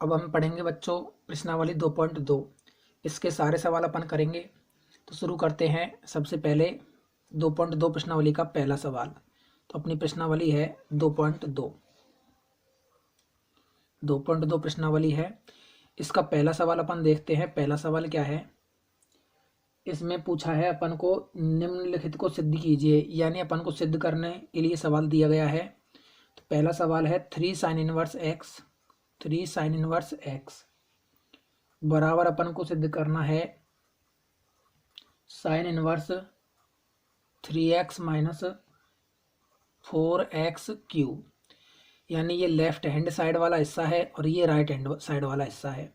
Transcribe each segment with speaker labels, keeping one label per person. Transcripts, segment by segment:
Speaker 1: अब हम पढ़ेंगे बच्चों प्रश्नावली 2.2। इसके सारे सवाल अपन करेंगे। तो शुरू करते हैं। सबसे पहले 2.2 प्रश्नावली का पहला सवाल। तो अपनी प्रश्नावली है 2.2। 2.2 प्रश्नावली है। इसका पहला सवाल अपन देखते हैं। पहला सवाल क्या है, इसमें पूछा है अपन को निम्नलिखित को सिद्ध कीजिए, यानी अपन को सिद्ध करने के लिए सवाल दिया गया है। तो पहला सवाल है 3 sin inverse x, 3 sin inverse x बराबर अपन को सिद्ध करना है sine inverse 3x minus 4x cube. यानी ये लेफ्ट हैंड साइड वाला हिस्सा है और ये राइट हैंड साइड वाला हिस्सा है।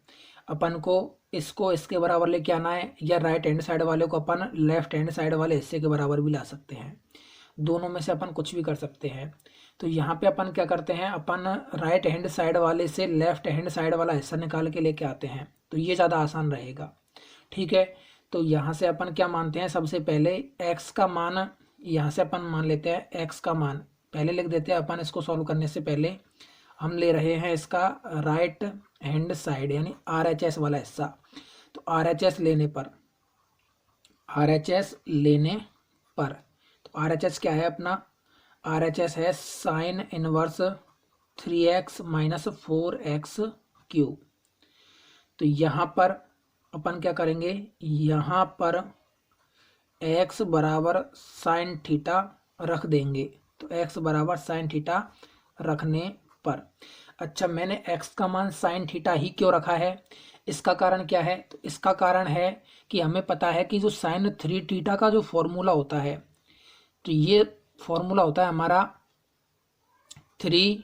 Speaker 1: अपन को इसको इसके बराबर लेके आना है, या राइट हैंड साइड वाले को अपन लेफ्ट हैंड साइड वाले हिस्से के बराबर भी ला सकते हैं। दोनों में से अपन कुछ भी कर सकते हैं। तो यहाँ पे अपन क्या करते हैं, अपन राइट हैंड साइड वाले से लेफ्ट हैंड साइड वाला हिस्सा निकाल के लेके आते हैं, तो ये ज़्यादा आसान रहेगा। ठीक है, तो यहाँ से अपन क्या मानते हैं, सबसे पहले x का मान यहाँ से अपन मान लेते हैं। x का मान पहले लिख देते हैं अपन। इसको सॉल्व करने से पहले हम ले रहे हैं इसका राइट हैंड साइड यानी RHS वाला हिस्सा। तो RHS लेने पर तो RHS क्या है अपना, RHS है sine inverse 3x minus 4x cube. तो यहाँ पर अपन क्या करेंगे, यहाँ पर x बराबर साइन थीटा रख देंगे। तो x बराबर साइन थीटा रखने पर, अच्छा मैंने x का मान साइन थीटा ही क्यों रखा है, इसका कारण क्या है। तो इसका कारण है कि हमें पता है कि जो साइन 3 थीटा का जो फॉर्मूला होता है, तो ये फॉर्मूला होता है हमारा 3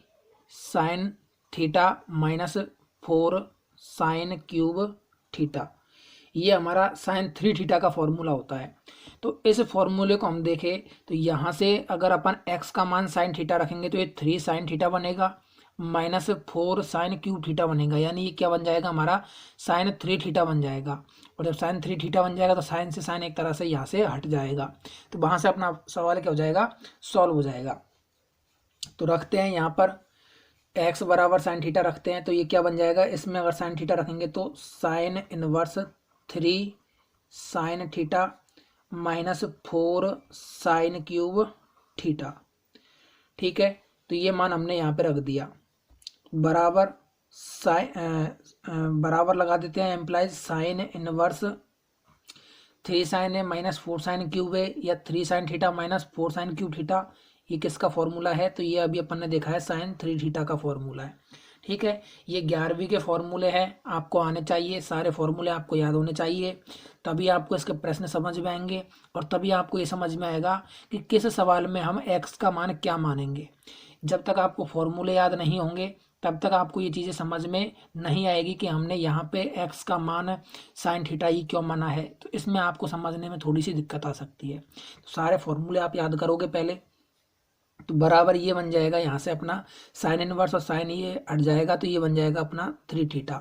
Speaker 1: sine theta minus 4 sine cube theta. ये हमारा साइन 3 थीटा का फॉर्मूला होता है। तो इस फॉर्मूले को हम देखें तो यहाँ से अगर अपन x का मान साइन थीटा रखेंगे तो ये 3 साइन थीटा बनेगा माइनस 4 साइन क्यूब थीटा बनेगा। यानी ये क्या बन जाएगा, हमारा साइन 3 थीटा बन जाएगा। और जब साइन 3 थीटा बन जाएगा तो साइन से साइन एक तरह से यहाँ से हट जाएगा। तो वहाँ से अपना सवाल क्या हो जाएगा, सॉल्व हो जाएगा। तो रखते हैं यहाँ पर x बराबर साइन थीटा रखते हैं। तो ये क्या बन जाएगा, इसमें अगर साइन थीटा रखेंगे तो sine inverse 3 sine theta minus 4 sine cube theta. ठीक है, तो ये मान हमने यहाँ पे रख दिया। बराबर बराबर लगा देते हैं, एम्प्लाइज साइन इनवर्स 3 साइन है माइनस 4 साइन क्यूब है, या 3 sine theta minus 4 sine cube theta. ये किसका फॉर्मूला है, तो ये अभी अपन ने देखा है साइन 3 थीटा का फॉर्मूला है। ठीक है, ये 11वीं के फॉर्मूले हैं, आपको आने चाहिए, सारे फॉर्मूले आपको याद होने चाहिए, तभी आपको इसके प्रश्न समझ में आएंगे। और तभी आपको ये समझ में आएगा कि किस सवाल में हम x का मान क्या मानेंगे। जब तक आपको फॉर्मूले याद नहीं होंगे तब तक आपको ये चीज़ें समझ में नहीं आएगी कि हमने यहाँ पे x का मान साइन थीटा ही क्यों माना है। तो इसमें आपको समझने में थोड़ी सी दिक्कत आ सकती है। तो सारे फॉर्मूले आप याद करोगे पहले, तो बराबर ये बन जाएगा यहाँ से अपना साइन इनवर्स और साइन ये हट जाएगा, तो ये बन जाएगा अपना 3 थीटा।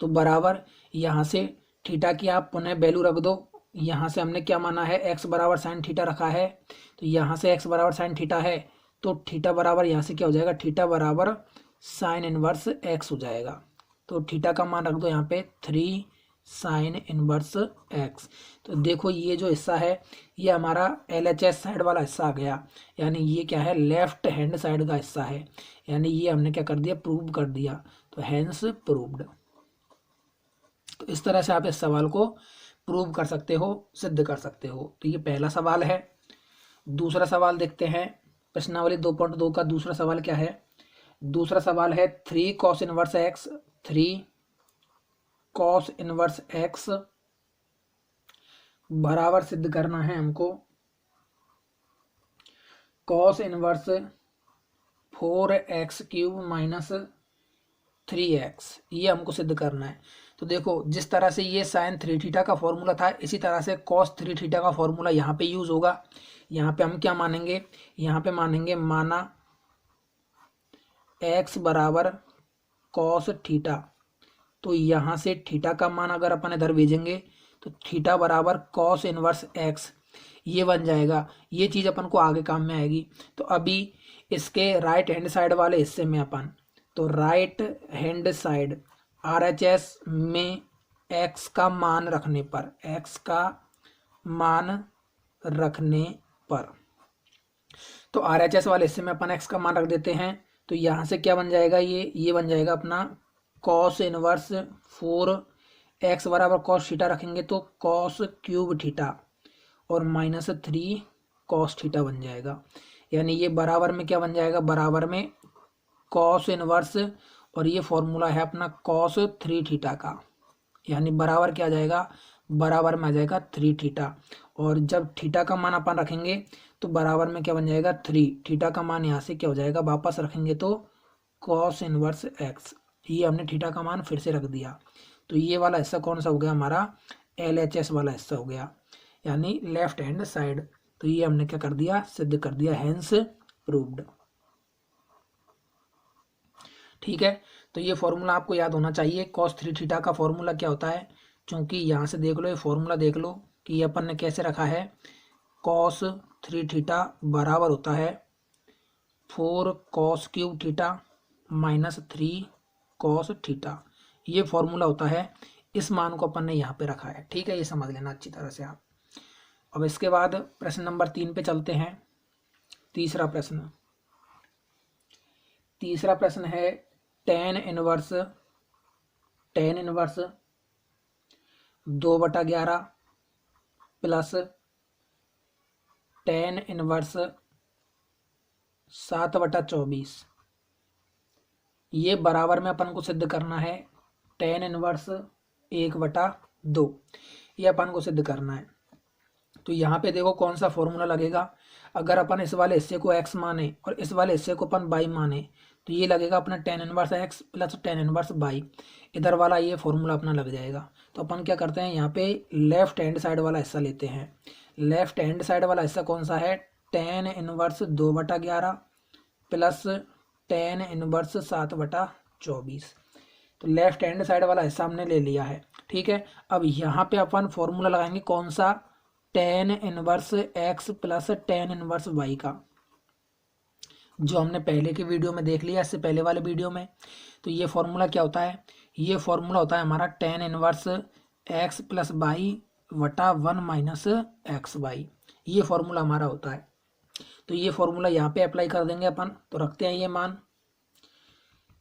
Speaker 1: तो बराबर यहाँ से थीटा की आप पुनः वैल्यू रख दो। यहाँ से हमने क्या माना है, x बराबर साइन थीटा रखा है, तो यहाँ से x बराबर साइन थीटा है, तो थीटा बराबर यहाँ से क्या हो जाएगा, थीटा बराबर साइन इनवर्स x हो जाएगा। तो थीटा का मान रख दो यहाँ पे 3 साइन इनवर्स x। तो देखो ये जो हिस्सा है ये हमारा LHS साइड वाला हिस्सा आ गया, यानी ये क्या है, लेफ्ट हैंड साइड का हिस्सा है। यानी ये हमने क्या कर दिया, प्रूव कर दिया। तो हैंस प्रूव्ड। तो इस तरह से आप इस सवाल को प्रूव कर सकते हो, सिद्ध कर सकते हो। तो ये पहला सवाल है। दूसरा सवाल देखते हैं। प्रश्नावली 2.2 का दूसरा सवाल क्या है, दूसरा सवाल है 3 cos inverse x, 3 cos inverse x बराबर सिद्ध करना है हमको cos inverse 4x cube minus 3x। ये हमको सिद्ध करना है। तो देखो जिस तरह से ये साइन 3 थीटा का फॉर्मूला था, इसी तरह से कॉस 3 थीटा का फॉर्मूला यहाँ पे यूज होगा। यहाँ पे हम क्या मानेंगे, यहाँ पे मानेंगे माना x बराबर कॉस थीटा। तो यहाँ से थीटा का मान अगर अपन इधर भेजेंगे तो थीटा बराबर कॉस इनवर्स x ये बन जाएगा। ये चीज़ अपन को आगे काम में आएगी। तो अभी इसके राइट हैंड साइड वाले हिस्से में अपन, तो राइट हैंड साइड RHS में x का मान रखने पर, x का मान रखने पर, तो RHS वाले हिस्से में अपन x का मान रख देते हैं। तो यहाँ से क्या बन जाएगा, ये बन जाएगा अपना cos इनवर्स 4x बराबर cos थीटा रखेंगे तो cos क्यूब थीटा और -3 cos थीटा बन जाएगा। यानी ये बराबर में क्या बन जाएगा, बराबर में cos इनवर्स, और ये फॉर्मूला है अपना cos 3 थीटा का, यानी बराबर क्या आ जाएगा, बराबर में आ जाएगा 3 थीटा। और जब थीटा का मान अपन रखेंगे तो बराबर में क्या बन जाएगा 3, थीटा का मान यहाँ से क्या हो जाएगा, वापस रखेंगे तो cos इनवर्स x, ये हमने थीटा का मान फिर से रख दिया। तो ये वाला हिस्सा कौन सा हो गया हमारा, LHS वाला हिस्सा हो गया, यानी लेफ्ट हैंड साइड। तो ये हमने क्या कर दिया, सिद्ध कर दिया, हेंस प्रूव्ड। ठीक है, तो ये फॉर्मूला आपको याद होना चाहिए। cos 3 थीटा का फॉर्मूला क्या होता है, क्योंकि यहाँ से देख लो, ये फॉर्मूला देख लो कि ये अपन ने कैसे रखा है, cos 3 थीटा बराबर होता है 4 cos cube theta -3 cos theta, ये फॉर्मूला होता है। इस मान को अपन ने यहाँ पे रखा है। ठीक है, ये समझ लेना अच्छी तरह से आप। अब इसके बाद प्रश्न नंबर 3 पे चलते हैं। तीसरा प्रश्न है tan inverse 2/11 plus tan inverse 7/24, ये बराबर में अपन को सिद्ध करना है tan इनवर्स 1/2, ये अपन को सिद्ध करना है। तो यहाँ पे देखो कौन सा फॉर्मूला लगेगा। अगर अपन इस वाले हिस्से को x माने और इस वाले हिस्से को अपन y माने तो ये लगेगा अपना tan inverse x plus tan inverse y, इधर वाला ये फॉर्मूला अपना लग जाएगा। तो अपन क्या करते हैं, यहाँ पे लेफ्ट हैंड साइड वाला हिस्सा लेते हैं। लेफ्ट हैंड साइड वाला हिस्सा कौन सा है, tan inverse 2/11 plus tan inverse 7/24। तो लेफ्ट हैंड साइड वाला हिस्सा हमने ले लिया है। ठीक है, अब यहाँ पे अपन फॉर्मूला लगाएंगे कौन सा, tan inverse x plus tan inverse y का, जो हमने पहले की वीडियो में देख लिया, इससे पहले वाले वीडियो में। तो ये फॉर्मूला क्या होता है, ये फॉर्मूला होता है हमारा tan inverse x plus y वटा 1 माइनस एक्स वाई, ये फॉर्मूला हमारा होता है। तो ये फॉर्मूला यहाँ पे अप्लाई कर देंगे अपन, तो रखते हैं ये मान।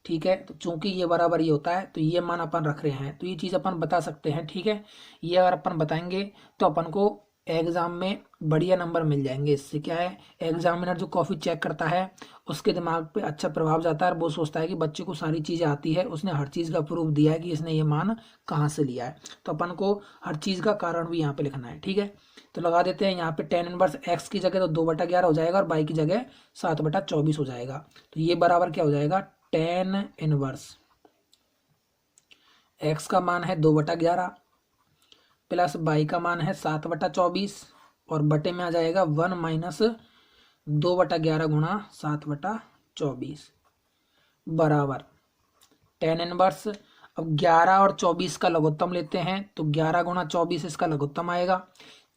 Speaker 1: ठीक है, तो चूंकि ये बराबर ये होता है तो ये मान अपन रख रहे हैं, तो ये चीज़ अपन बता सकते हैं। ठीक है, ये अगर अपन बताएंगे तो अपन को एग्जाम में बढ़िया नंबर मिल जाएंगे। इससे क्या है, एग्जामिनर जो कॉपी चेक करता है उसके दिमाग पे अच्छा प्रभाव जाता है, और वो सोचता है कि बच्चे को सारी चीज़ें आती है, उसने हर चीज़ का प्रूफ दिया है कि इसने ये मान कहाँ से लिया है। तो अपन को हर चीज़ का कारण भी यहाँ पे लिखना है। ठीक है, तो लगा देते हैं यहाँ पे tan इनवर्स x की जगह तो 2/11 हो जाएगा और y की जगह 7/24 हो जाएगा। तो ये बराबर क्या हो जाएगा, tan इनवर्स x का मान है 2/11 प्लस y का मान है 7/24 और बटे में आ जाएगा 1 माइनस 2/11 गुणा 7/24 बराबर tan इनवर्स। अब 11 और 24 का लघुत्तम लेते हैं, तो 11 गुणा 24 इसका लघुत्तम आएगा।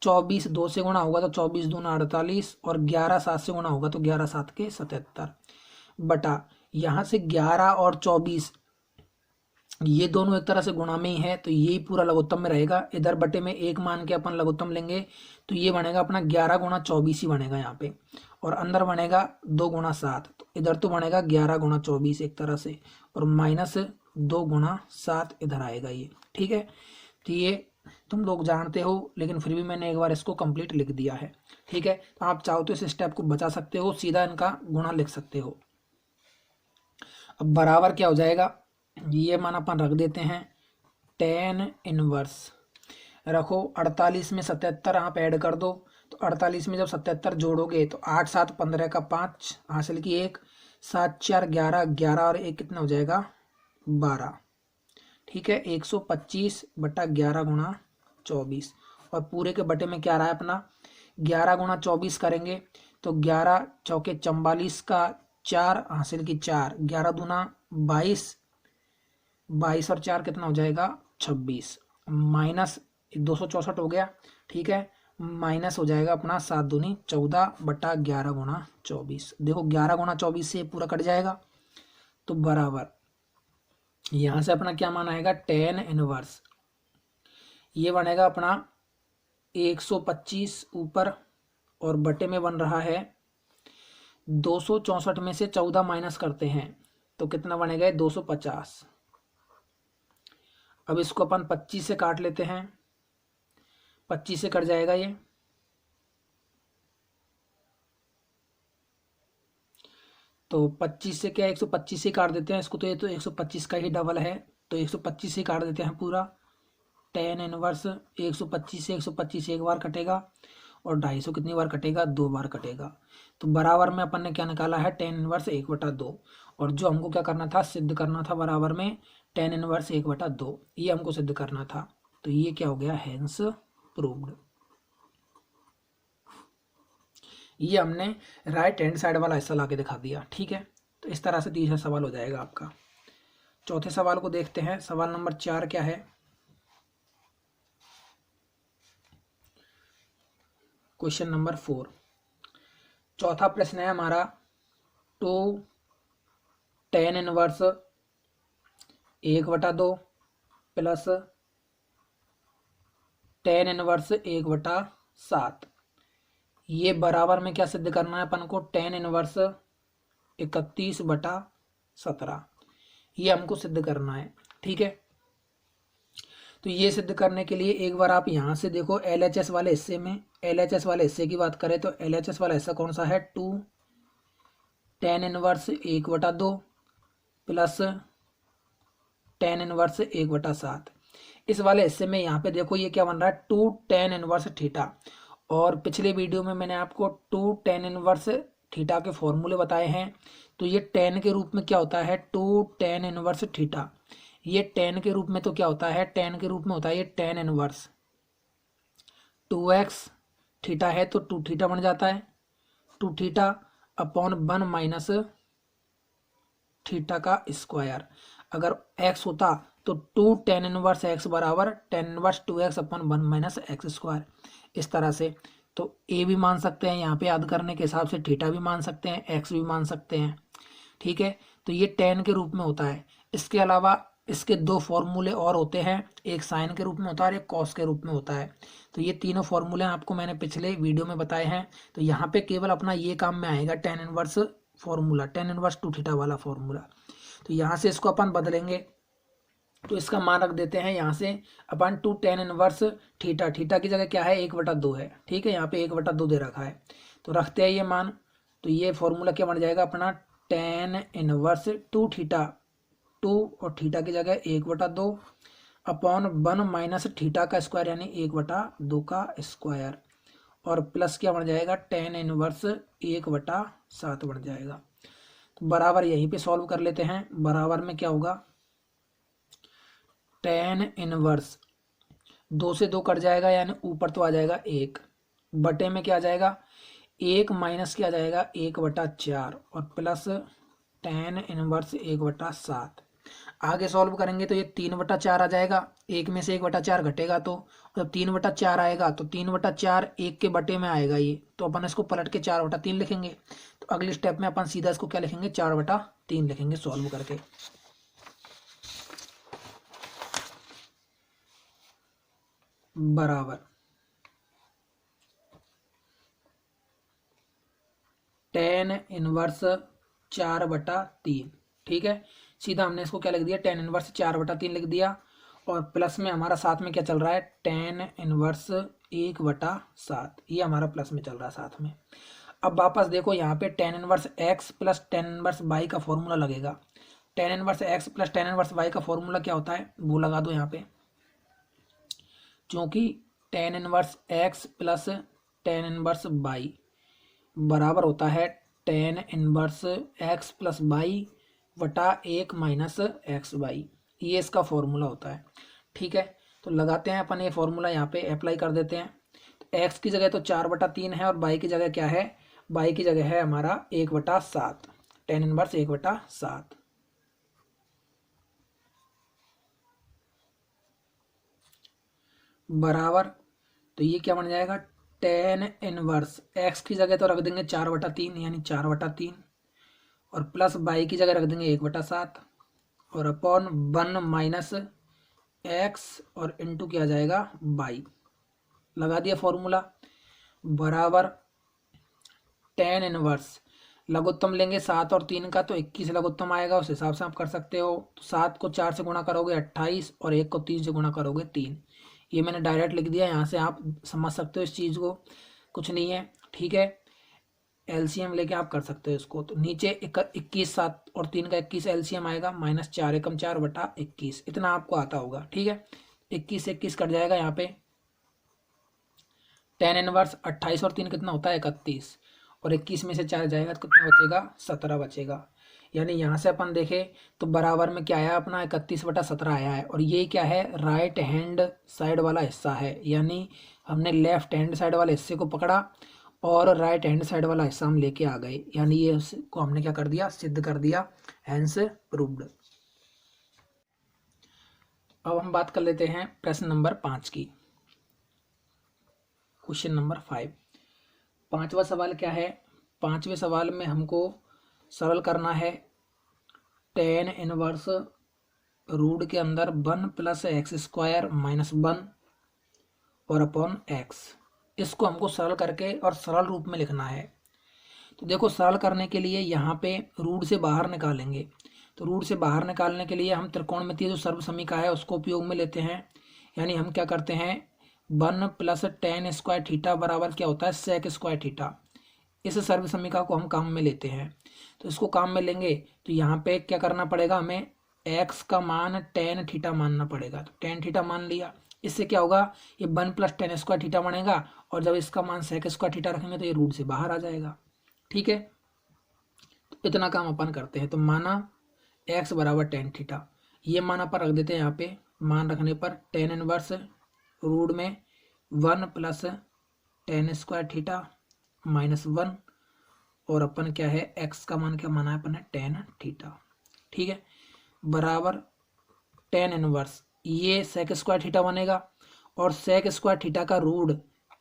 Speaker 1: 24 2 से गुणा होगा तो 24 दूना 48 और 11 7 से गुणा होगा तो 11 7 के 77 बटा, यहाँ से 11 और 24 ये दोनों एक तरह से गुणा में ही है, तो यही पूरा लघुत्तम में रहेगा। इधर बटे में एक मान के अपन लघुत्तम लेंगे तो ये बनेगा अपना 11 गुणा 24 ही बनेगा यहाँ पे, और अंदर बनेगा 2 गुणा 7, तो इधर तो बनेगा 11 गुणा 24 एक तरह से, और माइनस 2 गुणा 7 इधर आएगा ये। ठीक है, तो ये तुम लोग जानते हो, लेकिन फिर भी मैंने एक बार इसको कंप्लीट लिख दिया है। ठीक है, तो आप चाहो तो इस स्टेप को बचा सकते हो, सीधा इनका गुणा लिख सकते हो। अब बराबर क्या हो जाएगा, ये मान अपन रख देते हैं tan इनवर्स, रखो 48 में 77 आप ऐड कर दो, तो 48 में जब 77 जोड़ोगे तो 8 7 15 का 5 हासिल की 1 7 4 11 11 और 1 कितना हो जाएगा 12। ठीक है, 125/11 गुणा 24, और पूरे के बटे में क्या रहा है अपना 11 गुणा 24 करेंगे तो 11 चौके 44 का 4 हासिल की 4, 11 दूना 22, 22 और 4 कितना हो जाएगा 26, माइनस 264 हो गया। ठीक है, माइनस हो जाएगा अपना 7 दूनी 14/11 गुणा 24। देखो 11 गुणा 24 से पूरा कट जाएगा, तो बराबर यहाँ से अपना क्या मान आएगा, टेन इनवर्स, ये बनेगा अपना 125 ऊपर और बटे में बन रहा है 264 में से 14 माइनस करते हैं तो कितना बनेगा, 250। अब इसको अपन 25 से काट लेते हैं, 25 से कट जाएगा ये, तो 25 से क्या 125 से काट देते हैं इसको, तो ये तो 125 का ही डबल है, तो 125 से काट देते हैं पूरा। टेन इनवर्स 125 से 125 एक बार कटेगा और 250 कितनी बार कटेगा, 2 बार कटेगा। तो बराबर में अपन ने क्या निकाला है, टेन इनवर्स 1/2। और जो हमको क्या करना था, सिद्ध करना था बराबर में टेन इनवर्स 1/2, ये हमको सिद्ध करना था। तो ये क्या हो गया, हेंस प्रूव्ड। ये हमने राइट हैंड साइड वाला हिस्सा ला के दिखा दिया। ठीक है, तो इस तरह से तीसरा सवाल हो जाएगा आपका। चौथे सवाल को देखते हैं। सवाल नंबर 4 क्या है, क्वेश्चन नंबर 4। चौथा प्रश्न है हमारा, two tan inverse 1/2 plus tan inverse 1/7, ये बराबर में क्या सिद्ध करना है अपन को, टेन इनवर्स 31/17, ये हमको सिद्ध करना है। ठीक है, तो ये सिद्ध करने के लिए एक बार आप यहाँ से देखो LHS वाले हिस्से में, LHS वाले हिस्से की बात करें तो LHS वाला हिस्सा कौन सा है, two tan inverse 1/2 plus tan inverse 1/7। इस वाले हिस्से में यहाँ पे देखो ये क्या बन रहा है, टू टेन इनवर्स थीटा। और पिछले वीडियो में मैंने आपको टू टेन इनवर्स थीटा के फॉर्मूले बताए हैं। तो ये टेन के रूप में क्या होता है, टू टेन इनवर्स थीटा। ये टेन के रूप में तो क्या होता है, टेन के रूप में होता है ये टेन इनवर्स 2x थीटा है तो 2 थीटा बन जाता है, 2 थीटा अपॉन 1 माइनस थीटा का स्क्वायर। अगर x होता तो 2 टेन इनवर्स x बराबर tan inverse 2x upon 1 minus x square. इस तरह से तो a भी मान सकते हैं यहाँ पे याद करने के हिसाब से, थीटा भी मान सकते हैं, x भी मान सकते हैं। ठीक है, तो ये टेन के रूप में होता है। इसके अलावा इसके दो फॉर्मूले और होते हैं, एक साइन के रूप में होता है और एक कॉस के रूप में होता है। तो ये तीनों फॉर्मूले आपको मैंने पिछले वीडियो में बताए हैं। तो यहाँ पे केवल अपना ये काम में आएगा tan inverse formula, tan inverse 2 theta वाला फॉर्मूला। तो यहाँ से इसको अपन बदलेंगे, तो इसका मान रख देते हैं यहाँ से अपन two tan inverse theta, theta की जगह क्या है 1/2 है। ठीक है, यहाँ पे 1/2 दे रखा है, तो रखते हैं ये मान। तो ये फॉर्मूला क्या बन जाएगा अपना, टेन इनवर्स 2 थीटा, 2 और थीटा की जगह 1/2 अपॉन 1 माइनस थीटा का स्क्वायर यानी 1/2 का स्क्वायर, और प्लस क्या बन जाएगा, टेन इनवर्स 1/7 बन जाएगा। तो बराबर यहीं पे सॉल्व कर लेते हैं। बराबर में क्या होगा, टेन इनवर्स 2 से 2 कट जाएगा यानी ऊपर तो आ जाएगा 1, बटे में क्या आ जाएगा 1 माइनस क्या आ जाएगा 1/4 और प्लस टेन इनवर्स 1/7। आगे सॉल्व करेंगे तो ये 3/4 आ जाएगा, एक में से 1/4 घटेगा तो जब 3/4 आएगा तो 3/4 एक के बटे में आएगा ये, तो अपन इसको पलट के 4/3 लिखेंगे। तो अगले स्टेप में अपन सीधा इसको क्या लिखेंगे, 4/3 लिखेंगे सॉल्व करके। बराबर टेन इनवर्स 4/3। ठीक है, सीधा हमने इसको क्या लिख दिया, टेन इनवर्स 4/3 लिख दिया। और प्लस में हमारा साथ में क्या चल रहा है, टेन इनवर्स 1/7, ये हमारा प्लस में चल रहा है साथ में। अब वापस देखो यहाँ पे tan inverse x plus tan inverse y का फॉर्मूला लगेगा। Tan inverse x plus tan inverse y का फॉर्मूला क्या होता है वो लगा दो यहाँ पे, क्योंकि tan inverse x plus tan inverse वाई बराबर होता है टेन इनवर्स एक्स प्लस वाई बटा 1 माइनस एक्स वाई, ये इसका फॉर्मूला होता है। ठीक है, तो लगाते हैं अपन ये फॉर्मूला यहाँ पे अप्लाई कर देते हैं। तो एक्स की जगह तो 4/3 है और वाई की जगह क्या है, वाई की जगह है हमारा 1/7, टेन इनवर्स 1/7। बराबर, तो ये क्या बन जाएगा, टेन इनवर्स एक्स की जगह तो रख देंगे 4/3 यानी 4/3 और प्लस वाई की जगह रख देंगे 1/7 और अपॉन 1 माइनस एक्स और इंटू किया जाएगा बाई, लगा दिया फॉर्मूला, बराबर टेन इनवर्स लघुत्तम लेंगे 7 और 3 का तो 21 लघुत्तम आएगा, उस हिसाब से आप कर सकते हो। तो 7 को 4 से गुणा करोगे 28 और 1 को 3 से गुणा करोगे 3। ये मैंने डायरेक्ट लिख दिया, यहाँ से आप समझ सकते हो इस चीज़ को, कुछ नहीं है, ठीक है। एलसीएम लेके आप कर सकते हो इसको। तो नीचे 21, 7 और 3 का 21 एलसीएम आएगा, माइनस 4 एकम 4 बटा 21, इतना आपको आता होगा, ठीक है। 21 21 कट जाएगा यहाँ पे, टेन इनवर्स 28 और 3 कितना होता है 31, और 21 में से 4 जाएगा तो कितना बचेगा 17 बचेगा। यानी यहाँ से अपन देखें तो बराबर में क्या आया अपना 31/17 आया है, और ये क्या है राइट हैंड साइड वाला हिस्सा है, यानी हमने लेफ्ट हैंड साइड वाले हिस्से को पकड़ा और राइट हैंड साइड वाला हिस्सा हम लेके आ गए, यानी ये को हमने क्या कर दिया सिद्ध कर दिया, हैंस प्रूव्ड। अब हम बात कर लेते हैं प्रश्न नंबर 5 की, क्वेश्चन नंबर 5। पांचवा सवाल क्या है, पांचवें सवाल में हमको सरल करना है टेन इनवर्स रूट के अंदर 1 प्लस एक्स स्क्वायर माइनस 1 और अपॉन एक्स, इसको हमको सरल करके और सरल रूप में लिखना है। तो देखो सरल करने के लिए यहाँ पे रूट से बाहर निकालेंगे, तो रूट से बाहर निकालने के लिए हम त्रिकोणमितीय जो सर्वसमीका है उसको उपयोग में लेते हैं। यानी हम क्या करते हैं 1 प्लस टेन स्क्वायर थीटा बराबर क्या होता है सेक स्क्वायर थीटा, इस सर्वसमीका को हम काम में लेते हैं। तो इसको काम में लेंगे तो यहाँ पे क्या करना पड़ेगा, हमें x का मान टेन थीटा मानना पड़ेगा, तो टेन थीटा मान लिया। इससे क्या होगा ये 1 प्लस टेन स्क्वायर थीटा बनेगा, और जब इसका मान सेक स्क्वायर थीटा रखेंगे तो ये रूट से बाहर आ जाएगा, ठीक है। तो इतना काम अपन करते हैं। तो माना x बराबर टेन थीटा, ये मान अपन रख देते हैं यहाँ पे, मान रखने पर टेन इनवर्स रूट में 1 plus ten square theta minus 1, और अपन क्या है x का मान क्या माना है अपन ने टेन थीटा, ठीक है, बराबर टेन इनवर्स ये सेक स्क्वायर थीटा बनेगा, और सेक स्क्वायर थीटा का रूट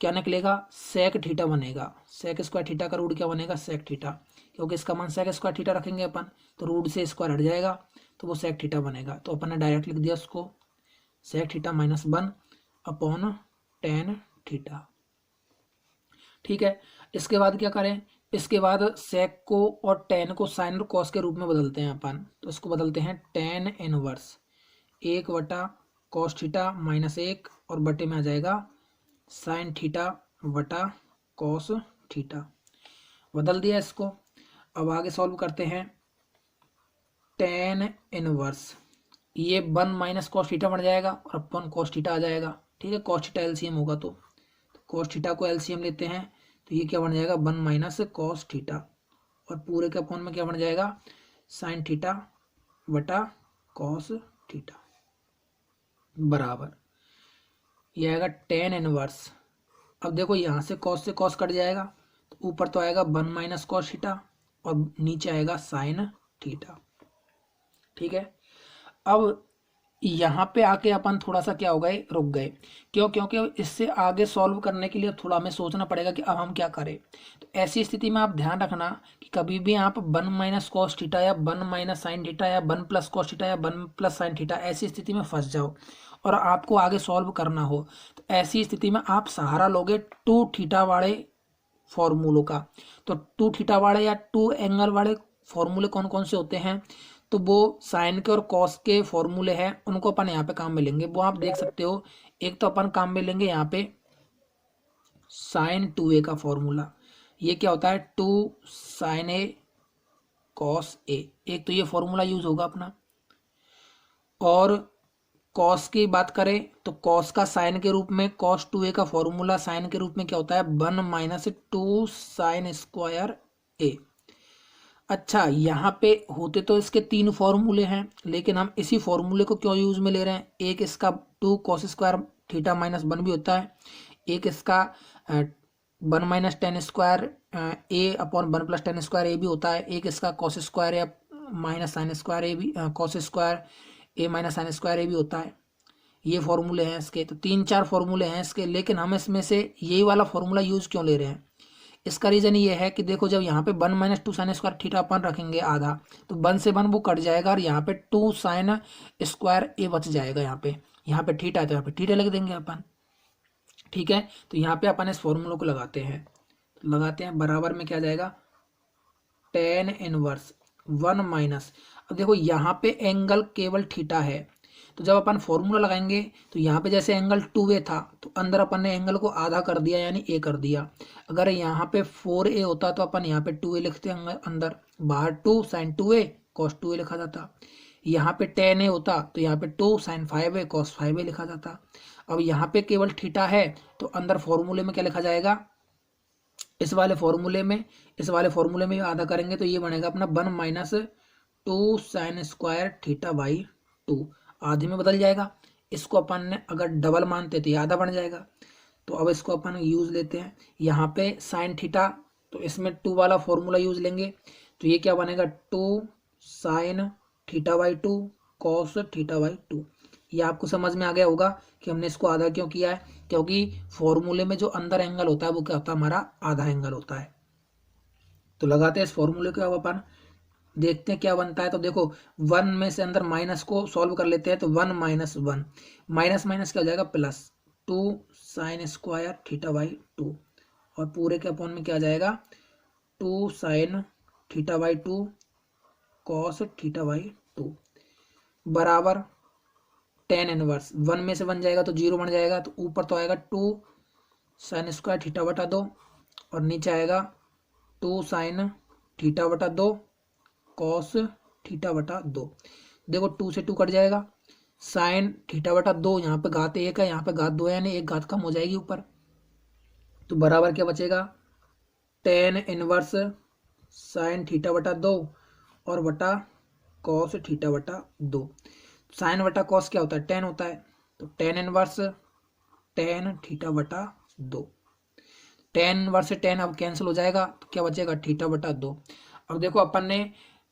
Speaker 1: क्या निकलेगा सेक थीटा बनेगा। सेक स्क्वायर थीटा का रूट क्या बनेगा सेक थीटा, क्योंकि इसका मान सेक स्क्वायर थीटा रखेंगे अपन तो रूट से स्क्वायर हट जाएगा तो वो सेक थीटा बनेगा। तो अपन ने डायरेक्ट लिख दिया उसको sec theta minus 1 upon tan theta, ठीक है। इसके बाद क्या करें, इसके बाद सेक को और टेन को साइन और कॉस के रूप में बदलते हैं अपन, तो इसको बदलते हैं टेन इनवर्स 1 बटा कॉस थीटा माइनस 1, और बटे में आ जाएगा साइन थीटा बटा कॉस थीटा, बदल दिया इसको। अब आगे सॉल्व करते हैं टेन इनवर्स ये 1 माइनस कॉस थीटा बन जाएगा और अपन कॉस थीटा आ जाएगा, ठीक है। कॉस थीटा एलसीएम होगा तो कॉस थीटा को एलसीएम लेते हैं, तो ये क्या बन जाएगा 1 माइनस कॉस थीटा, और पूरे के अपॉन में क्या बन जाएगा साइन थीटा बटा कॉस थीटा, बराबर ये आएगा टेन इनवर्स। अब देखो यहाँ से कॉस कट जाएगा, तो ऊपर तो आएगा 1 माइनस कॉस थीटा और नीचे आएगा साइन थीटा, ठीक है। अब यहाँ पे आके अपन थोड़ा सा क्या हो गए रुक गए, क्यों, क्योंकि इससे आगे सॉल्व करने के लिए थोड़ा हमें सोचना पड़ेगा कि अब हम क्या करें। तो ऐसी स्थिति में आप ध्यान रखना कि कभी भी आप 1 माइनस कॉस थीटा या 1 माइनस साइन थीटा या 1 प्लस कॉस थीटा या 1 प्लस साइन थीटा ऐसी स्थिति में फंस जाओ और आपको आगे सॉल्व करना हो, तो ऐसी स्थिति में आप सहारा लोगे 2 थीटा वाले फॉर्मूलों का। तो 2 थीटा वाले या 2 एंगल वाले फॉर्मूले कौन कौन से होते हैं, तो वो साइन के और कॉस के फॉर्मूले हैं, उनको अपन यहाँ पे काम में लेंगे। वो आप देख सकते हो, एक तो अपन काम में लेंगे यहाँ पे साइन 2a का फॉर्मूला, ये क्या होता है 2 साइन ए कॉस ए, एक तो ये फॉर्मूला यूज होगा अपना। और कॉस की बात करें तो कॉस का साइन के रूप में कॉस 2a का फॉर्मूला साइन के रूप में क्या होता है 1 माइनस 2 साइन स्क्वायर ए। अच्छा यहाँ पे होते तो इसके 3 फॉर्मूले हैं, लेकिन हम इसी फॉर्मूले को क्यों यूज में ले रहे हैं, एक इसका 2 कॉस स्क्वायर थीटा माइनस 1 भी होता है, एक इसका 1 माइनस टेन स्क्वायर ए अपॉन 1 प्लस टेन स्क्वायर ए भी होता है, एक इसका कॉस स्क्वायर या माइनस साइन स्क्वायर ए भी कॉस स्क्वायर ए माइनस साइन स्क्वायर ए भी होता है। ये फॉर्मूले हैं इसके, तो 3-4 फॉर्मूले हैं इसके, लेकिन हम इसमें से यही वाला फॉर्मूला यूज क्यों ले रहे हैं, इसका रीज़न ये है कि देखो जब यहाँ पे 1 माइनस 2 साइन स्क्वायर थीटा अपन रखेंगे आधा, तो 1 से 1 वो कट जाएगा और यहाँ पे 2 साइन स्क्वायर ए बच जाएगा। यहाँ पे थीटा है तो यहाँ पे थीटा लिख देंगे अपन। ठीक है, तो यहाँ पे अपन इस फॉर्मूले को लगाते हैं, तो लगाते हैं बराबर में क्या जाएगा, टेन इनवर्स 1 माइनस, अब देखो यहाँ पे एंगल केवल थीटा है, तो जब अपन फॉर्मूला लगाएंगे तो यहाँ पे जैसे एंगल 2a था तो अंदर अपन ने एंगल को आधा कर दिया यानी a कर दिया। अगर यहाँ पे 4a होता तो अपन यहाँ पे 2a लिखते अंदर, बाहर 2 साइन 2a कॉस 2a लिखा जाता। यहाँ पे 10a होता तो यहाँ पे 2 साइन 5a कॉस 5a लिखा जाता। अब यहाँ पे केवल थीटा है तो अंदर फॉर्मूले में क्या लिखा जाएगा, इस वाले फॉर्मूले में आधा करेंगे तो ये बनेगा अपना 1 minus 2 sign square theta by 2, आधे में बदल जाएगा। इसको अपन ने अगर डबल मानते तो ये आधा बन जाएगा। तो अब इसको अपन यूज लेते हैं यहाँ पे साइन थीटा, तो इसमें 2 वाला फॉर्मूला यूज लेंगे, तो ये क्या बनेगा 2 sine theta by 2 cos theta by 2। ये आपको समझ में आ गया होगा कि हमने इसको आधा क्यों किया है, क्योंकि फॉर्मूले में जो अंदर एंगल होता है वो क्या होता है, हमारा आधा एंगल होता है। तो लगाते हैं इस फॉर्मूले को, अब अपन देखते हैं क्या बनता है। तो देखो 1 में से अंदर माइनस को सॉल्व कर लेते हैं, तो 1 माइनस 1 माइनस माइनस क्या हो जाएगा plus 2 sign square theta by 2, और पूरे के अपॉन में क्या आ जाएगा 2 sine theta by 2 cos theta by 2 बराबर टेन इनवर्स, 1 में से 1 जाएगा तो 0 बन जाएगा, तो ऊपर तो आएगा 2 साइन स्क्वायर थीटा बटा 2 और नीचे आएगा 2 साइन थीटा बटा 2 कॉस थीटा बटा 2। देखो 2 से 2 कट जाएगा, साइन थीटा बटा 2 यहाँ पे घात 1 है, यहाँ पे घात 2 है, यानी एक घात कम हो जाएगी ऊपर, तो बराबर क्या बचेगा टेन इनवर्स साइन थीटा बटा 2 और बटा कॉस थीटा बटा 2। साइन बटा कॉस क्या होता है 10 होता है, तो टेन इनवर्स टेन थीटा बटा 2, टेन इनवर्स से 10 अब कैंसिल हो जाएगा, तो क्या बचेगा थीटा बटा 2। अब देखो अपन ने